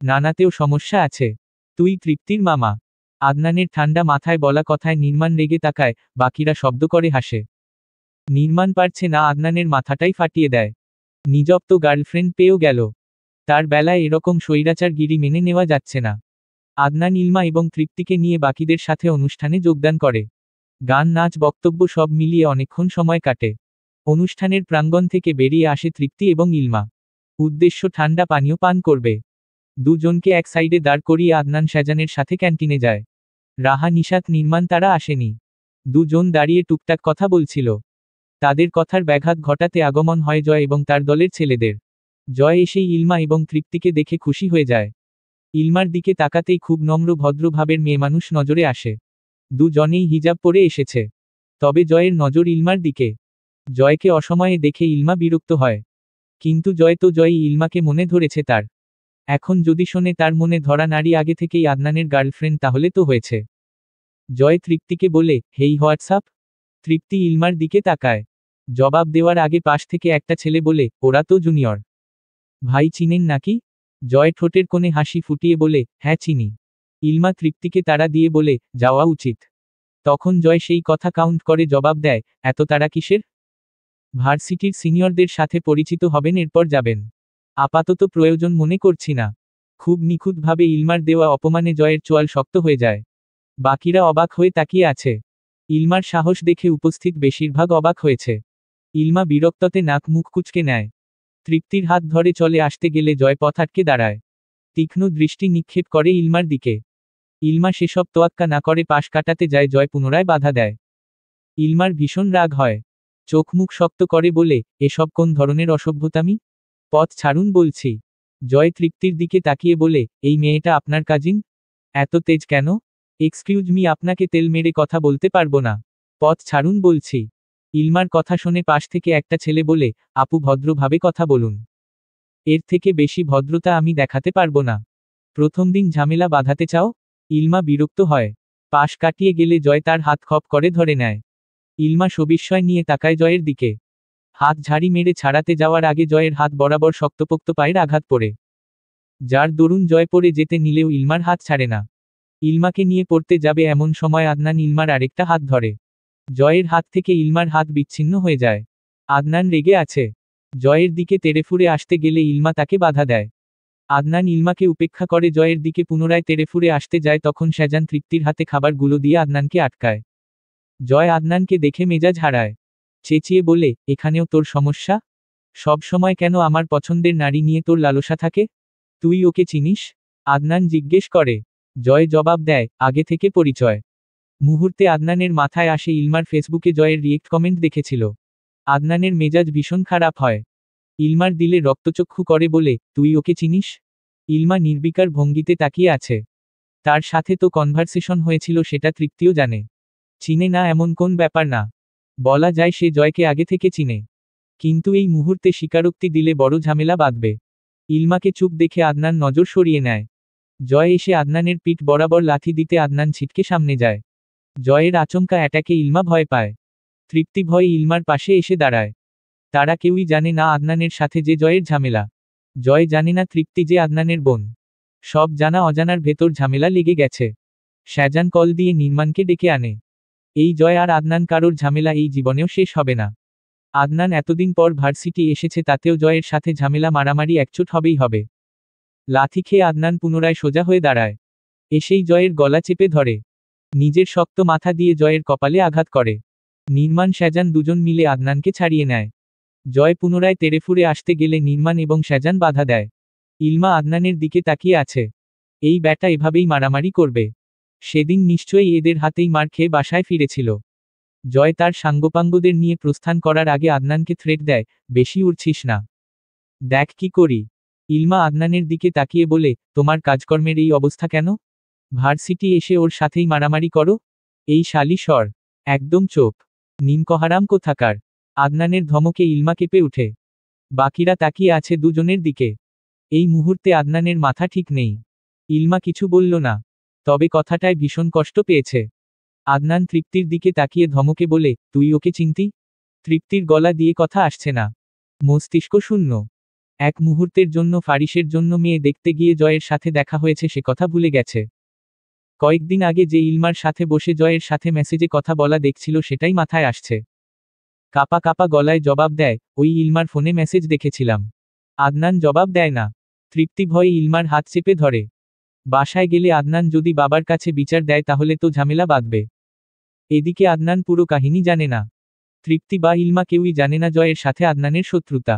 Speaker 2: নানাতেও সমস্যা আছে। তুই তৃপ্তির মামা। আদনানের ঠান্ডা মাথায় বলা কথায় নির্মাণ রেগে তাকায়, বাকিরা শব্দ করে হাসে। নির্মাণ পারছে না আদনানের মাথাটাই ফাটিয়ে দেয়। নিজব তো গার্লফ্রেন্ড পেয়েও গেল। তার বেলায় এরকম স্বৈরাচারগিরি মেনে নেওয়া যাচ্ছে না। আদনান ইলমা এবং তৃপ্তিকে নিয়ে বাকিদের সাথে অনুষ্ঠানে যোগদান করে। গান, নাচ, বক্তব্য সব মিলিয়ে অনেকক্ষণ সময় কাটে। অনুষ্ঠানের প্রাঙ্গণ থেকে বেরিয়ে আসে তৃপ্তি এবং ইলমা। উদ্দেশ্য ঠান্ডা পানীয় পান করবে। দুজনকে এক সাইডে দাঁড় করিয়ে আদনান শাহজানের সাথে ক্যান্টিনে যায়। রাহা, নিশাত, নির্মাণ তারা আসেনি। দুজন দাঁড়িয়ে টুকটাক কথা বলছিল। তাদের কথার ব্যাঘাত ঘটাতে আগমন হয় জয় এবং তার দলের ছেলেদের। জয় এসেই ইলমা এবং তৃপ্তিকে দেখে খুশি হয়ে যায়। ইলমার দিকে তাকাতেই খুব নম্র ভদ্রভাবের মেয়েমানুষ নজরে আসে। দুজনেই হিজাব পরে এসেছে। তবে জয়ের নজর ইলমার দিকে। জয়কে অসময়ে দেখে ইলমা বিরক্ত হয়। কিন্তু জয় তো জয়ই, ইলমাকে মনে ধরেছে তার। এখন যদি শোনে তার মনে ধরা নারী আগে থেকেই আদনানের গার্লফ্রেন্ড, তাহলে তো হয়েছে। জয় তৃপ্তিকে বলে, হেই হোয়াটসঅ্যাপ। তৃপ্তি ইলমার দিকে তাকায়। জবাব দেওয়ার আগে পাশ থেকে একটা ছেলে বলে, ওরা তো জুনিয়র ভাই, চিনেন নাকি? জয় ঠোঁটের কোণে হাসি ফুটিয়ে বলে, হ্যাঁ চিনি। ইলমা তৃপ্তিকে তাড়া দিয়ে বলে, যাওয়া উচিত। তখন জয় সেই কথা কাউন্ট করে জবাব দেয়, এত তাড়া কিসের? ভার্সিটির সিনিয়রদের সাথে পরিচিত হবেন, এরপর যাবেন। আপাতত প্রয়োজন মনে করছি না। খুব নিখুঁতভাবে ইলমার দেওয়া অপমানে জয়ের চোয়াল শক্ত হয়ে যায়। বাকিরা অবাক হয়ে তাকিয়ে আছে। ইলমার সাহস দেখে উপস্থিত বেশিরভাগ অবাক হয়েছে। ইলমা বিরক্ততে নাক মুখ কুঁচকে নেয়। তৃপ্তির হাত ধরে চলে আসতে গেলে জয় পথ আটকে দাঁড়ায়। তীক্ষ্ণ দৃষ্টি নিক্ষেপ করে ইলমার দিকে। ইলমা সেসব তোয়াক্কা না করে পাশ কাটাতে যায়, জয় পুনরায় বাধা দেয়। ইলমার ভীষণ রাগ হয়। চোখ মুখ শক্ত করে বলে, এসব কোন ধরনের অসভ্যতামি? পথ ছাড়ুন বলছি। জয় তৃপ্তির দিকে তাকিয়ে বলে, এই মেয়েটা আপনার কাজিন? এত তেজ কেন? এক্সকিউজ মি, আপনাকে তেল মেরে কথা বলতে পারবো না। পথ ছাড়ুন বলছি। ইলমার কথা শুনে পাশ থেকে একটা ছেলে বলে, আপু ভদ্রভাবে কথা বলুন। এর থেকে বেশি ভদ্রতা আমি দেখাতে পারবো না। প্রথম দিন ঝামেলা বাঁধাতে চাও? ইলমা বিরক্ত হয়। পাশ কাটিয়ে গেলে জয় তার হাত খপ করে ধরে নেয়। ইলমা সবিস্ময় নিয়ে তাকায় জয়ের দিকে। হাত ঝাড়ি মেরে ছাড়াতে যাওয়ার আগে জয়ের হাত বরাবর শক্তপোক্ত পায়ের আঘাত পড়ে, যার দরুন জয় পড়ে যেতে নিলেও ইলমার হাত ছাড়ে না। ইলমাকে নিয়ে পড়তে যাবে এমন সময় আদনান ইলমার আরেকটা হাত ধরে। জয়ের হাত থেকে ইলমার হাত বিচ্ছিন্ন হয়ে যায়। আদনান রেগে আছে। জয়ের দিকে তেড়েফুঁড়ে আসতে গেলে ইলমা তাকে বাধা দেয়। আদনান ইলমাকে উপেক্ষা করে জয়ের দিকে পুনরায় তেড়েফুঁড়ে আসতে যায়, তখন শাহজান তৃপ্তির হাতে খাবারগুলো দিয়ে আদনানকে আটকায়। জয় আদনানকে দেখে মেজাজ হারায়। চেঁচিয়ে বলে, এখানেও তোর সমস্যা? সব সময় কেন আমার পছন্দের নারী নিয়ে তোর লালসা থাকে? তুই ওকে চিনিস? আদনান জিজ্ঞেস করে। জয় জবাব দেয়, আগে থেকে পরিচয়। মুহূর্তে আদনানের মাথায় আসে ইলমার ফেসবুকে জয়ের রিয়েক্ট কমেন্ট দেখেছিল। আদনানের মেজাজ ভীষণ খারাপ হয়। ইলমার দিলে রক্তচক্ষু করে বলে, তুই ওকে চিনিস? ইলমা নির্বিকার ভঙ্গিতে তাকিয়ে আছে। তার সাথে তো কনভারসেশন হয়েছিল, সেটা তৃপ্তিও জানে। চিনে না এমন কোন ব্যাপার না। বলা যায় সে জয়কে আগে থেকে চিনে। কিন্তু এই মুহূর্তে স্বীকারোক্তি দিলে বড় ঝামেলা বাঁধবে। ইলমাকে চুপ দেখে আদনান নজর সরিয়ে নেয়। জয় এসে আদনানের পিঠ বরাবর লাথি দিতে আদনান ছিটকে সামনে যায়। জয়ের আচমকা অ্যাটাকে ইলমা ভয় পায়। তৃপ্তি ভয়ে ইলমার পাশে এসে দাঁড়ায়। তারা কেউই জানে না আদনানের সাথে যে জয়ের ঝামেলা। জয় জানে না তৃপ্তি যে আদনানের বোন। সব জানা অজানার ভেতর ঝামেলা লেগে গেছে। শাহজান কল দিয়ে নির্মাণকে ডেকে আনে। এই জয় আর আদনান কারোর ঝামেলা এই জীবনেও শেষ হবে না। আদনান এতদিন পর ভার্সিটি এসেছে, তাতেও জয়ের সাথে ঝামেলা মারামারি একচোট হবেই হবে। লাথি খেয়ে আদনান পুনরায় সোজা হয়ে দাঁড়ায়। এসেই জয়ের গলা চেপে ধরে। নিজের শক্ত মাথা দিয়ে জয়ের কপালে আঘাত করে। নির্মাণ শাহজান দুজন মিলে আদনানকে ছাড়িয়ে নেয়। জয় পুনরায় তেড়েফুঁড়ে আসতে গেলে নির্মাণ এবং শাহজান বাধা দেয়। ইলমা আদনানের দিকে তাকিয়ে আছে। এই ব্যাটা এভাবেই মারামারি করবে। সেদিন নিশ্চয়ই এদের হাতেই মার খেয়ে বাসায় ফিরেছিল। জয় তার সাঙ্গপাঙ্গদের নিয়ে প্রস্থান করার আগে আদনানকে থ্রেট দেয়, বেশি উড়ছিস না। দেখ কি করি। ইলমা আদনানের দিকে তাকিয়ে বলে, তোমার কাজকর্মের এই অবস্থা কেন? ভার্সিটি এসে ওর সাথেই মারামারি করো? এই শালি সর। একদম চোপ। নিমকহারাম কোথাকার। আদনানের ধমকে ইলমা কেঁপে উঠে। বাকিরা তাকিয়ে আছে দুজনের দিকে। এই মুহূর্তে আদনানের মাথা ঠিক নেই। ইলমা কিছু বলল না, তবে কথাটায় ভীষণ কষ্ট পেয়েছে। আদনান তৃপ্তির দিকে তাকিয়ে ধমকে বলে, তুই ওকে চিনতি? তৃপ্তির গলা দিয়ে কথা আসছে না। মস্তিষ্ক শূন্য। এক মুহূর্তের জন্য ফারিসের জন্য মেয়ে দেখতে গিয়ে জয়ের সাথে দেখা হয়েছে সে কথা ভুলে গেছে। কয়েকদিন আগে যে ইলমার সাথে বসে জয়ের সাথে মেসেজে কথা বলা দেখছিল সেটাই মাথায় আসছে। কাপা কাপা গলায় জবাব দেয়, ওই ইলমার ফোনে মেসেজ দেখেছিলাম। আদনান জবাব দেয় না। তৃপ্তি ভয়ে ইলমার হাত চেপে ধরে। বাসায় গেলে আদনান যদি বাবার কাছে বিচার দেয় তাহলে তো ঝামেলা বাঁধবে। এদিকে আদনান পুরো কাহিনী জানে না। তৃপ্তি বা ইলমা কেউই জানে না জয়ের সাথে আদনানের শত্রুতা।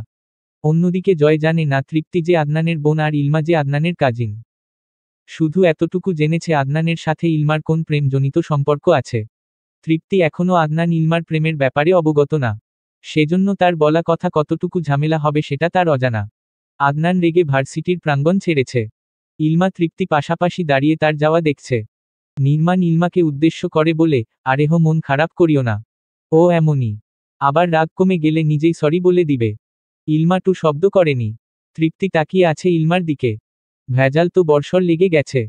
Speaker 2: অন্যদিকে জয় জানে না তৃপ্তি যে আদনানের বোন আর ইলমা যে আদনানের কাজিন। শুধু এতটুকু জেনেছে আদনানের সাথে ইলমার কোন প্রেমজনিত সম্পর্ক আছে। তৃপ্তি এখনও আদনান ইলমার প্রেমের ব্যাপারে অবগত না। সেজন্য তার বলা কথা কতটুকু ঝামেলা হবে সেটা তার অজানা। আদনান রেগে ভার্সিটির প্রাঙ্গণ ছেড়েছে। ইলমা তৃপ্তি পাশাপাশি দাঁড়িয়ে তার যাওয়া দেখছে। নির্মাণ ইলমাকে উদ্দেশ্য করে বলে, আরেহ মন খারাপ করিও না। ও এমনই। আবার রাগ কমে গেলে নিজেই সরি বলে দিবে। ইলমা টু শব্দ করেনি। তৃপ্তি তাকিয়ে আছে ইলমার দিকে। ভেজাল তো বর্ষর লেগে গেছে।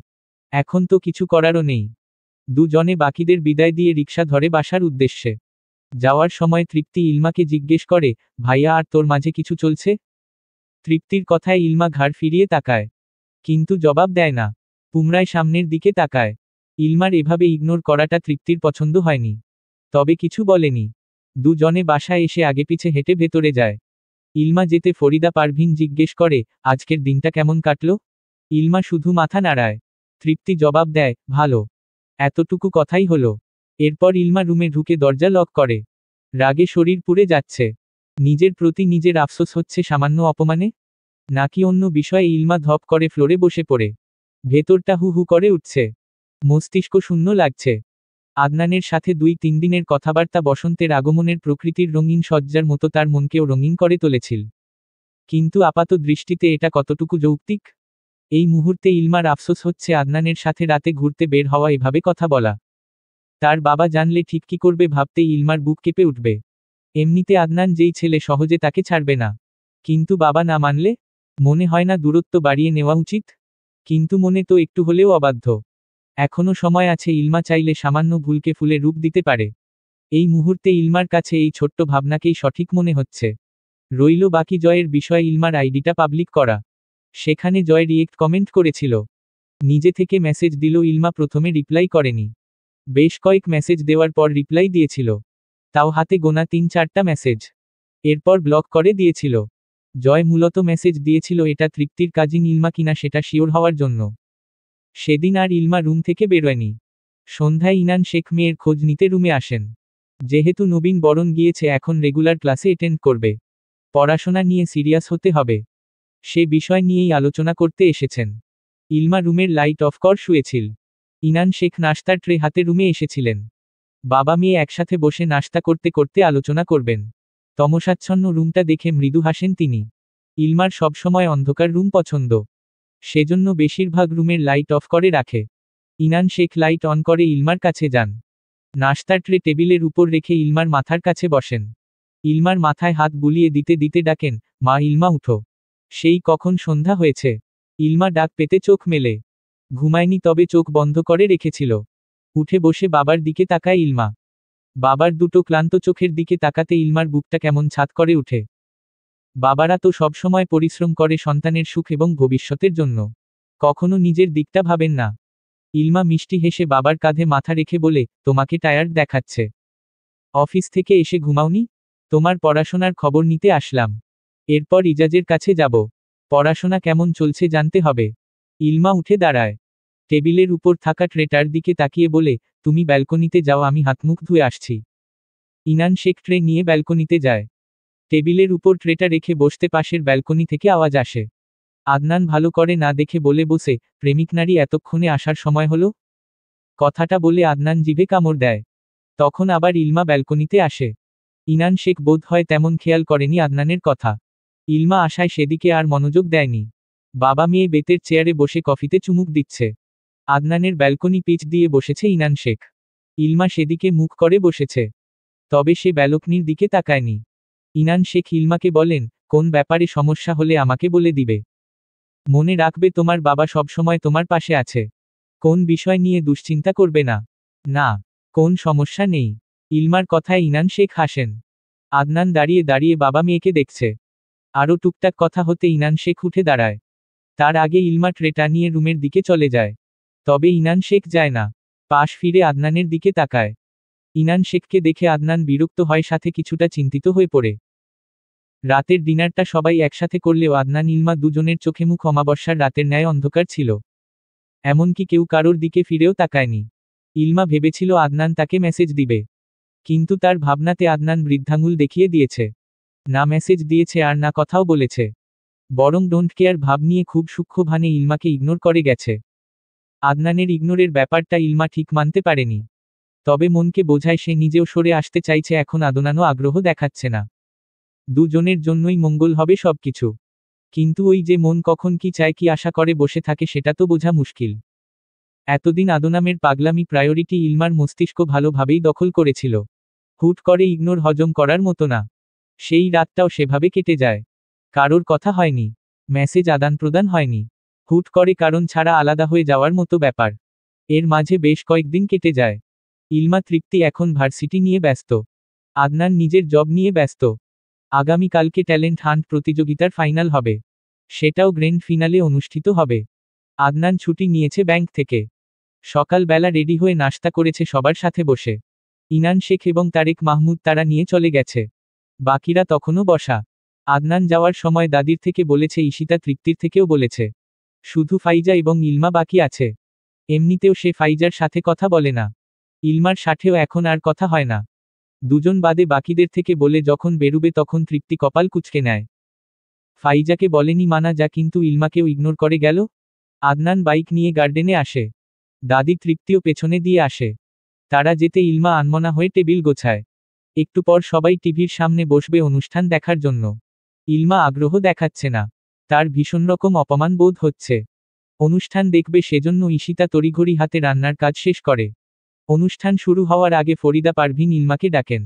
Speaker 2: এখন তো কিছু করারও নেই। দুজনে বাকিদের বিদায় দিয়ে রিকশা ধরে বাসার উদ্দেশ্যে। যাওয়ার সময় তৃপ্তি ইলমাকে জিজ্ঞেস করে, ভাইয়া আর তোর মাঝে কিছু চলছে? তৃপ্তির কথায় ইলমা ঘাড় ফিরিয়ে তাকায়, কিন্তু জবাব দেয় না। পুনরায় সামনের দিকে তাকায়। ইলমার এভাবে ইগনোর করাটা তৃপ্তির পছন্দ হয়নি। তবে কিছু বলেনি। দুজনে বাসায় এসে আগেপিছে হেঁটে ভেতরে যায়। ইলমা যেতে ফরিদা পারভিন জিজ্ঞেস করে, আজকের দিনটা কেমন কাটলো? ইলমা শুধু মাথা নাড়ায়। তৃপ্তি জবাব দেয়, ভালো। এতটুকু কথাই হলো। এরপর ইলমা রুমে ঢুকে দরজা লক করে। রাগে শরীর পুড়ে যাচ্ছে। নিজের প্রতি নিজের আফসোস হচ্ছে সামান্য অপমানে, নাকি অন্য বিষয়ে ইলমা ধপ করে ফ্লোরে বসে পড়ে। ভেতরটা হু হু করে উঠছে। মস্তিষ্ক শূন্য লাগছে। আদনানের সাথে 2-3 দিনের কথাবার্তা বসন্তের আগমনের প্রকৃতির রঙিন সজ্জার মতো তার মনকেও রঙিন করে তুলেছিল। কিন্তু আপাত দৃষ্টিতে এটা কতটুকু যৌক্তিক? এই মুহূর্তে ইলমার আফসোস হচ্ছে আদনানের সাথে রাতে ঘুরতে বের হওয়া, এভাবে কথা বলা। তার বাবা জানলে ঠিক কি করবে ভাবতেই ইলমার বুক কেঁপে উঠবে। এমনিতে আদনান যেই ছেলে, সহজে তাকে ছাড়বে না। কিন্তু বাবা না মানলে? মনে হয় না দূরত্ব বাড়িয়ে নেওয়া উচিত? কিন্তু মনে তো একটু হলেও অবাধ্য। এখনো সময় আছে, ইলমা চাইলে সামান্য ভুলকে ফুলে রূপ দিতে পারে। এই মুহূর্তে ইলমার কাছে এই ছোট্ট ভাবনাকেই সঠিক মনে হচ্ছে। রইল বাকি জয়ের বিষয়, ইলমার আইডিটা পাবলিক করা। সেখানে জয় রিয়েক্ট কমেন্ট করেছিল। নিজে থেকে মেসেজ দিল। ইলমা প্রথমে রিপ্লাই করেনি। বেশ কয়েক মেসেজ দেওয়ার পর রিপ্লাই দিয়েছিল। তাও হাতে গোনা 3-4টা মেসেজ। এরপর ব্লক করে দিয়েছিল। জয় মূলত মেসেজ দিয়েছিল এটা তৃপ্তির কাজিন ইলমা কিনা সেটা শিওর হওয়ার জন্য। সেদিন আর ইলমা রুম থেকে বেরোয়নি। সন্ধ্যায় ইনান শেখ মেয়ের খোঁজ নিতে রুমে আসেন। যেহেতু নবীন বরণ গিয়েছে, এখন রেগুলার ক্লাসে অ্যাটেন্ড করবে। পড়াশোনা নিয়ে সিরিয়াস হতে হবে, সে বিষয় নিয়েই আলোচনা করতে এসেছেন। ইলমা রুমের লাইট অফ কর শুয়েছিল। ইনান শেখ নাশতার ট্রে হাতে রুমে এসেছিলেন। বাবা মেয়ে একসাথে বসে নাশতা করতে করতে আলোচনা করবেন। তমসাচ্ছন্ন রুমটা দেখে মৃদু হাসেন তিনি। ইলমার সবসময় অন্ধকার রুম পছন্দ, সেজন্য বেশিরভাগ রুমের লাইট অফ করে রাখে। ইনান শেখ লাইট অন করে ইলমার কাছে যান। নাশতার ট্রে টেবিলের উপর রেখে ইলমার মাথার কাছে বসেন। ইলমার মাথায় হাত বুলিয়ে দিতে দিতে ডাকেন, মা ইলমা উঠো। সেই কখন সন্ধ্যা হয়েছে। ইলমা ডাক পেতে চোখ মেলে। ঘুমায়নি, তবে চোখ বন্ধ করে রেখেছিল। উঠে বসে বাবার দিকে তাকায় ইলমা। বাবার দুটো ক্লান্ত চোখের দিকে তাকাতে ইলমার বুকটা কেমন ছাদ করে উঠে। বাবারা তো সবসময় পরিশ্রম করে সন্তানের সুখ এবং ভবিষ্যতের জন্য, কখনো নিজের দিকটা ভাবেন না। ইলমা মিষ্টি হেসে বাবার কাঁধে মাথা রেখে বলে, তোমাকে টায়ার্ড দেখাচ্ছে। অফিস থেকে এসে ঘুমাওনি? তোমার পড়াশোনার খবর নিতে আসলাম। এরপর ইজাজের কাছে যাব। পড়াশোনা কেমন চলছে জানতে হবে। ইলমা উঠে দাঁড়ায়। টেবিলের উপর থাকা ট্রেটার দিকে তাকিয়ে বলে, তুমি ব্যালকনিতে যাও, আমি হাতমুখ ধুয়ে আসছি। ইনান শেখ ট্রে নিয়ে ব্যালকনিতে যায়। টেবিলের উপর ট্রেটা রেখে বসতে পাশের ব্যালকনি থেকে আওয়াজ আসে। আদনান ভালো করে না দেখে বলে বসে, প্রেমিক নারী এতক্ষণে আসার সময় হলো? কথাটা বলে আদনান জিভে কামড় দেয়। তখন আবার ইলমা ব্যালকনিতে আসে। ইনান শেখ বোধ হয় তেমন খেয়াল করেনি আদনানের কথা। ইলমা আসায় সেদিকে আর মনোযোগ দেয়নি। বাবা মেয়ে বেতের চেয়ারে বসে কফিতে চুমুক দিচ্ছে। আদনানের ব্যালকনি পিচ দিয়ে বসেছে ইনান শেখ। ইলমা সেদিকে মুখ করে বসেছে, তবে সে ব্যালকনির দিকে তাকায়নি। ইনান শেখ ইলমাকে বলেন, কোন ব্যাপারে সমস্যা হলে আমাকে বলে দিবে। মনে রাখবে তোমার বাবা সবসময় তোমার পাশে আছে। কোন বিষয় নিয়ে দুশ্চিন্তা করবে না। না, কোন সমস্যা নেই। ইলমার কথায় ইনান শেখ হাসেন। আদনান দাঁড়িয়ে দাঁড়িয়ে বাবা মেয়েকে দেখছে। আরও টুকটাক কথা হতে ইনান শেখ উঠে দাঁড়ায়। তার আগে ইলমা ট্রেটা নিয়ে রুমের দিকে চলে যায়। তবে ইনান শেখ যায় না, পাশ ফিরে আদনানের দিকে তাকায়। ইনান শেখকে দেখে আদনান বিরক্ত হয়, সাথে কিছুটা চিন্তিত হয়ে পড়ে। রাতের ডিনারটা সবাই একসাথে করলেও আদনান ইলমা দুজনের চোখে মুখ অমাবস্যার রাতের ন্যায় অন্ধকার ছিল। এমনকি কেউ কারোর দিকে ফিরেও তাকায়নি। ইলমা ভেবেছিল আদনান তাকে মেসেজ দিবে, কিন্তু তার ভাবনাতে আদনান বৃদ্ধাঙ্গুল দেখিয়ে দিয়েছে। না মেসেজ দিয়েছে আর না কথাও বলেছে, বরং ডোন্ট কেয়ার ভাব নিয়ে খুব সূক্ষ্মভাবে ইলমাকে ইগনোর করে গেছে। আদনানের ইগনোরের ব্যাপারটা ইলমা ঠিক মানতে পারেনি। তবে মনকে বোঝায় সে নিজেও সরে আসতে চাইছে, এখন আদনানও আগ্রহ দেখাচ্ছে না। দুজনের জন্যই মঙ্গল হবে সবকিছু। কিন্তু ওই যে মন কখন কি চায়, কি আশা করে বসে থাকে, সেটা তো বোঝা মুশকিল। এতদিন আদনামের পাগলামি প্রায়োরিটি ইলমার মস্তিষ্ক ভালোভাবেই দখল করেছিল। হুট করে ইগনোর হজম করার মতো না। সেই রাতটাও সেভাবে কেটে যায়। কারোর কথা হয়নি, মেসেজ আদান প্রদান হয়নি। হুট করে কারণ ছাড়া আলাদা হয়ে যাওয়ার মতো ব্যাপার। এর মাঝে বেশ কয়েকদিন কেটে যায়। ইলমা তৃপ্তি এখন ভার্সিটি নিয়ে ব্যস্ত। আদনান নিজের জব নিয়ে ব্যস্ত। আগামীকালকে ট্যালেন্ট হান্ট প্রতিযোগিতার ফাইনাল হবে। সেটাও গ্র্যান্ড ফিনালে অনুষ্ঠিত হবে। আদনান ছুটি নিয়েছে ব্যাংক থেকে। সকালবেলা রেডি হয়ে নাস্তা করেছে সবার সাথে বসে। ইনান শেখ এবং তারেক মাহমুদ তারা নিয়ে চলে গেছে। বাকিরা তখনও বসা। আদনান যাওয়ার সময় দাদির থেকে বলেছে, ঈশিতা তৃপ্তির থেকেও বলেছে। শুধু ফাইজা এবং ইলমা বাকি আছে। এমনিতেও সে ফাইজার সাথে কথা বলে না। ইলমার সাথেও এখন আর কথা হয় না। দুজন বাদে বাকিদের থেকে বলে যখন বেরুবে তখন তৃপ্তি কপাল কুঁচকে নেয়। ফাইজাকে বলেনি মানা যা, কিন্তু ইলমাকেও ইগনোর করে গেল। আদনান বাইক নিয়ে গার্ডেনে আসে। দাদি তৃপ্তিও পেছনে দিয়ে আসে। তারা যেতে ইলমা আনমনা হয়ে টেবিল গোছায়। একটু পর সবাই টিভির সামনে বসবে অনুষ্ঠান দেখার জন্য। ইলমা আগ্রহ দেখাচ্ছে না। তার ভীষণ রকম অপমান বোধ হচ্ছে। অনুষ্ঠান দেখবে সেজন্য ঈশিতা তড়িঘড়ি হাতে রান্নার কাজ শেষ করে। অনুষ্ঠান শুরু হওয়ার আগে ফরিদা পারভিন ইলমাকে ডাকেন।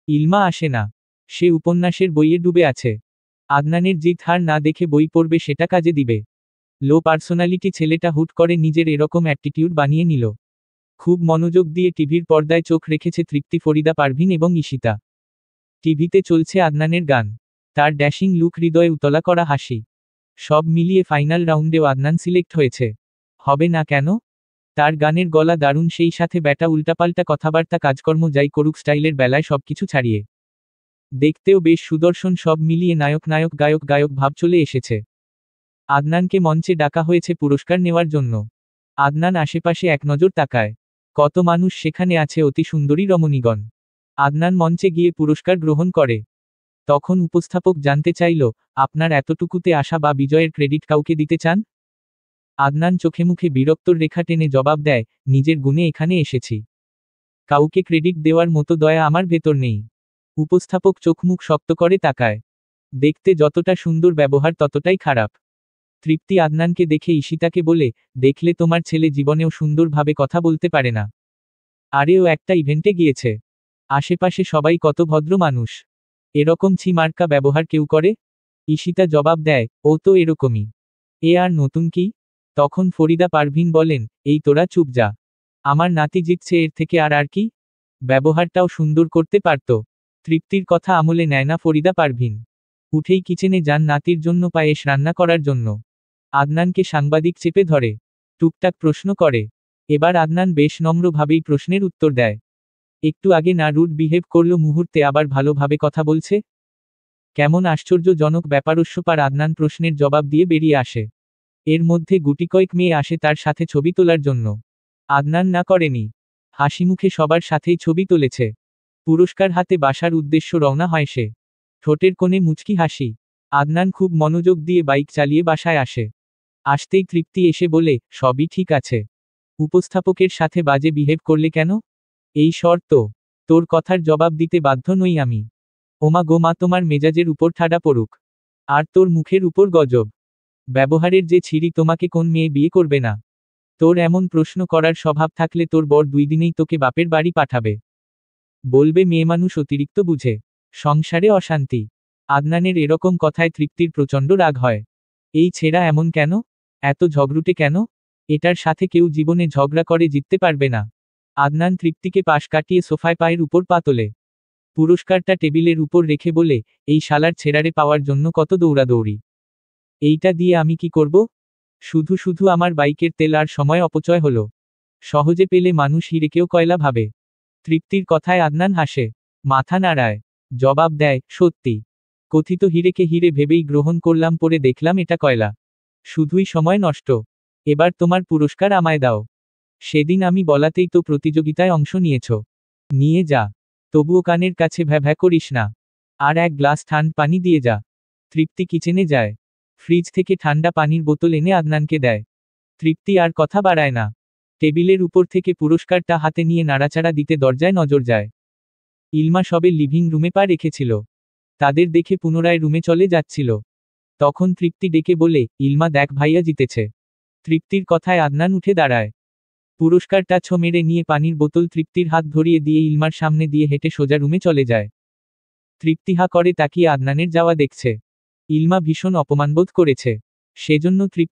Speaker 2: ইলমা আসে না। সে উপন্যাসের বইয়ে ডুবে আছে। আদনানের জিদ হার না দেখে বই পড়বে সেটা কাজে দিবে। লো পার্সোনালিটি ছেলেটা হুট করে নিজের এরকম অ্যাটিটিউড বানিয়ে নিল। খুব মনোযোগ দিয়ে টিভির পর্দায় চোখ রেখেছে তৃপ্তি, ফরিদা পারভিন এবং ঈশিতা। টিভিতে চলছে আদনানের গান। তার ড্যাশিং লুক, হৃদয়ে উতলা করা হাসি। সব মিলিয়ে ফাইনাল রাউন্ডেও আদনান সিলেক্ট হয়েছে। হবে না কেন? তার গানের গলা দারুণ, সেই সাথে ব্যাটা উল্টাপাল্টা কথাবার্তা, কাজকর্ম যাই করুক স্টাইলের বেলায় সবকিছু ছাড়িয়ে। দেখতেও বেশ সুদর্শন। সব মিলিয়ে নায়ক নায়ক গায়ক গায়ক ভাব চলে এসেছে। আদনানকে মঞ্চে ডাকা হয়েছে পুরস্কার নেওয়ার জন্য। আদনান আশেপাশে এক নজর তাকায়। কত মানুষ সেখানে আছে, অতি সুন্দরী রমণীগণ। আদনান মঞ্চে গিয়ে পুরস্কার গ্রহণ করে। তখন উপস্থাপক জানতে চাইল, আপনার এতটুকুতে আসা বা বিজয়ের ক্রেডিট কাউকে দিতে চান? আদনান চোখে মুখে বিরক্তর রেখা টেনে জবাব দেয়, নিজের গুণে এখানে এসেছি। কাউকে ক্রেডিট দেওয়ার মতো দয়া আমার ভেতর নেই। উপস্থাপক চোখ মুখ শক্ত করে তাকায়। দেখতে যতটা সুন্দর, ব্যবহার ততটাই খারাপ। তৃপ্তি আদনানকে দেখে ঈশিতাকে বলে, দেখলে তোমার ছেলে জীবনেও সুন্দরভাবে কথা বলতে পারে না। আরে ও একটা ইভেন্টে গিয়েছে। আশেপাশে সবাই কত ভদ্র মানুষ। এরকম ছি মার্কা ব্যবহার কেউ করে? ঈশিতা জবাব দেয়, ও তো এরকমই। এ আর নতুন কি? তখন ফরিদা পারভিন বলেন, এই তোরা চুপ যা। আমার নাতি জিতছে, এর থেকে আর কি? ব্যবহারটাও সুন্দর করতে পারত। তৃপ্তির কথা আমলে নেয় না ফরিদা পারভিন। উঠেই কিচেনে যান নাতির জন্য পায়েস রান্না করার জন্য। আদনানকে সাংবাদিক চেপে ধরে। টুকটাক প্রশ্ন করে। এবার আদনান বেশ নম্রভাবেই প্রশ্নের উত্তর দেয়। একটু আগে না রুড বিহেভ করলো, মুহূর্তে আবার ভালোভাবে কথা বলছে। কেমন আশ্চর্যজনক ব্যাপারস্যপার। আদনান প্রশ্নের জবাব দিয়ে বেরিয়ে আসে। এর মধ্যে গুটিকয়েক মেয়ে আসে তার সাথে ছবি তোলার জন্য। আদনান না করেনি। হাসিমুখে সবার সাথেই ছবি তুলেছে। পুরস্কার হাতে বাসার উদ্দেশ্য রওনা হয় সে। ঠোঁটের কোণে মুচকি হাসি। আদনান খুব মনোযোগ দিয়ে বাইক চালিয়ে বাসায় আসে। আসতেই তৃপ্তি এসে বলে, সবই ঠিক আছে। উপস্থাপকের সাথে বাজে বিহেভ করলে কেন? এই শর্ত? তোর কথার জবাব দিতে বাধ্য নই আমি। ওমা গো মা, তোমার মেজাজের উপর ঠাডা পড়ুক। আর তোর মুখের উপর গজব। ব্যবহারের যে ছিরি, তোমাকে কোন মেয়ে বিয়ে করবে না? তোর এমন প্রশ্ন করার স্বভাব থাকলে তোর বর 2 দিনেই তোকে বাপের বাড়ি পাঠাবে। বলবে মেয়েমানুষ অতিরিক্ত বুঝে। সংসারে অশান্তি। আদনানের এরকম কথায় তৃপ্তির প্রচণ্ড রাগ হয়। এই ছেঁড়া এমন কেন? এত ঝগড়ুটে কেন? এটার সাথে কেউ জীবনে ঝগড়া করে জিততে পারবে না। আদনান তৃপ্তিকে পাশ কাটিয়ে সোফায় পায়ের উপর পা তোলে। পুরস্কারটা টেবিলের উপর রেখে বলে, এই শালার ছেঁড়ারে পাওয়ার জন্য কত দৌড়াদৌড়ি। এইটা দিয়ে আমি কি করব? শুধু শুধু আমার বাইকের তেল আর সময় অপচয় হলো। সহজে পেলে মানুষ হিরেকেও কয়লা ভাবে। তৃপ্তির কথায় আদনান হাসে। মাথা নাড়ায়। জবাব দেয়, সত্যি। কথিত হিরেকে হিরে ভেবেই গ্রহণ করলাম, পরে দেখলাম এটা কয়লা। শুধুই সময় নষ্ট। এবার তোমার পুরস্কার আমায় দাও। সেদিন আমি বলাতেই তো প্রতিযোগিতায় অংশ নিয়েছ। নিয়ে যা। তবুও কানের কাছে ভ্যা করিস না। আর এক গ্লাস ঠান্ডা পানি দিয়ে যা। তৃপ্তি কিচেনে যায়। ফ্রিজ থেকে ঠান্ডা পানির বোতল এনে আদনানকে দেয়। তৃপ্তি আর কথা বাড়ায় না। টেবিলের উপর থেকে পুরস্কারটা হাতে নিয়ে নাড়াচাড়া দিতে দরজায় নজর যায়। ইলমা সবে লিভিং রুমে পা রেখেছিল। তাদের দেখে পুনরায় রুমে চলে যাচ্ছিল। তখন তৃপ্তি ডেকে বলে, ইলমা দেখ, ভাইয়া জিতেছে। তৃপ্তির কথায় আদনান উঠে দাঁড়ায়। পুরস্কারটা ছো মেরে নিয়ে পানির বোতল তৃপ্তির হাত ধরিয়ে দিয়ে ইলমার সামনে দিয়ে হেঁটে সোজা রুমে চলে যায়। তৃপ্তি হা করে তাকিয়ে আদনানের যাওয়া দেখছে। ইলমা ভীষণ অপমানবোধ করেছে। সেজন্য তৃপ্তি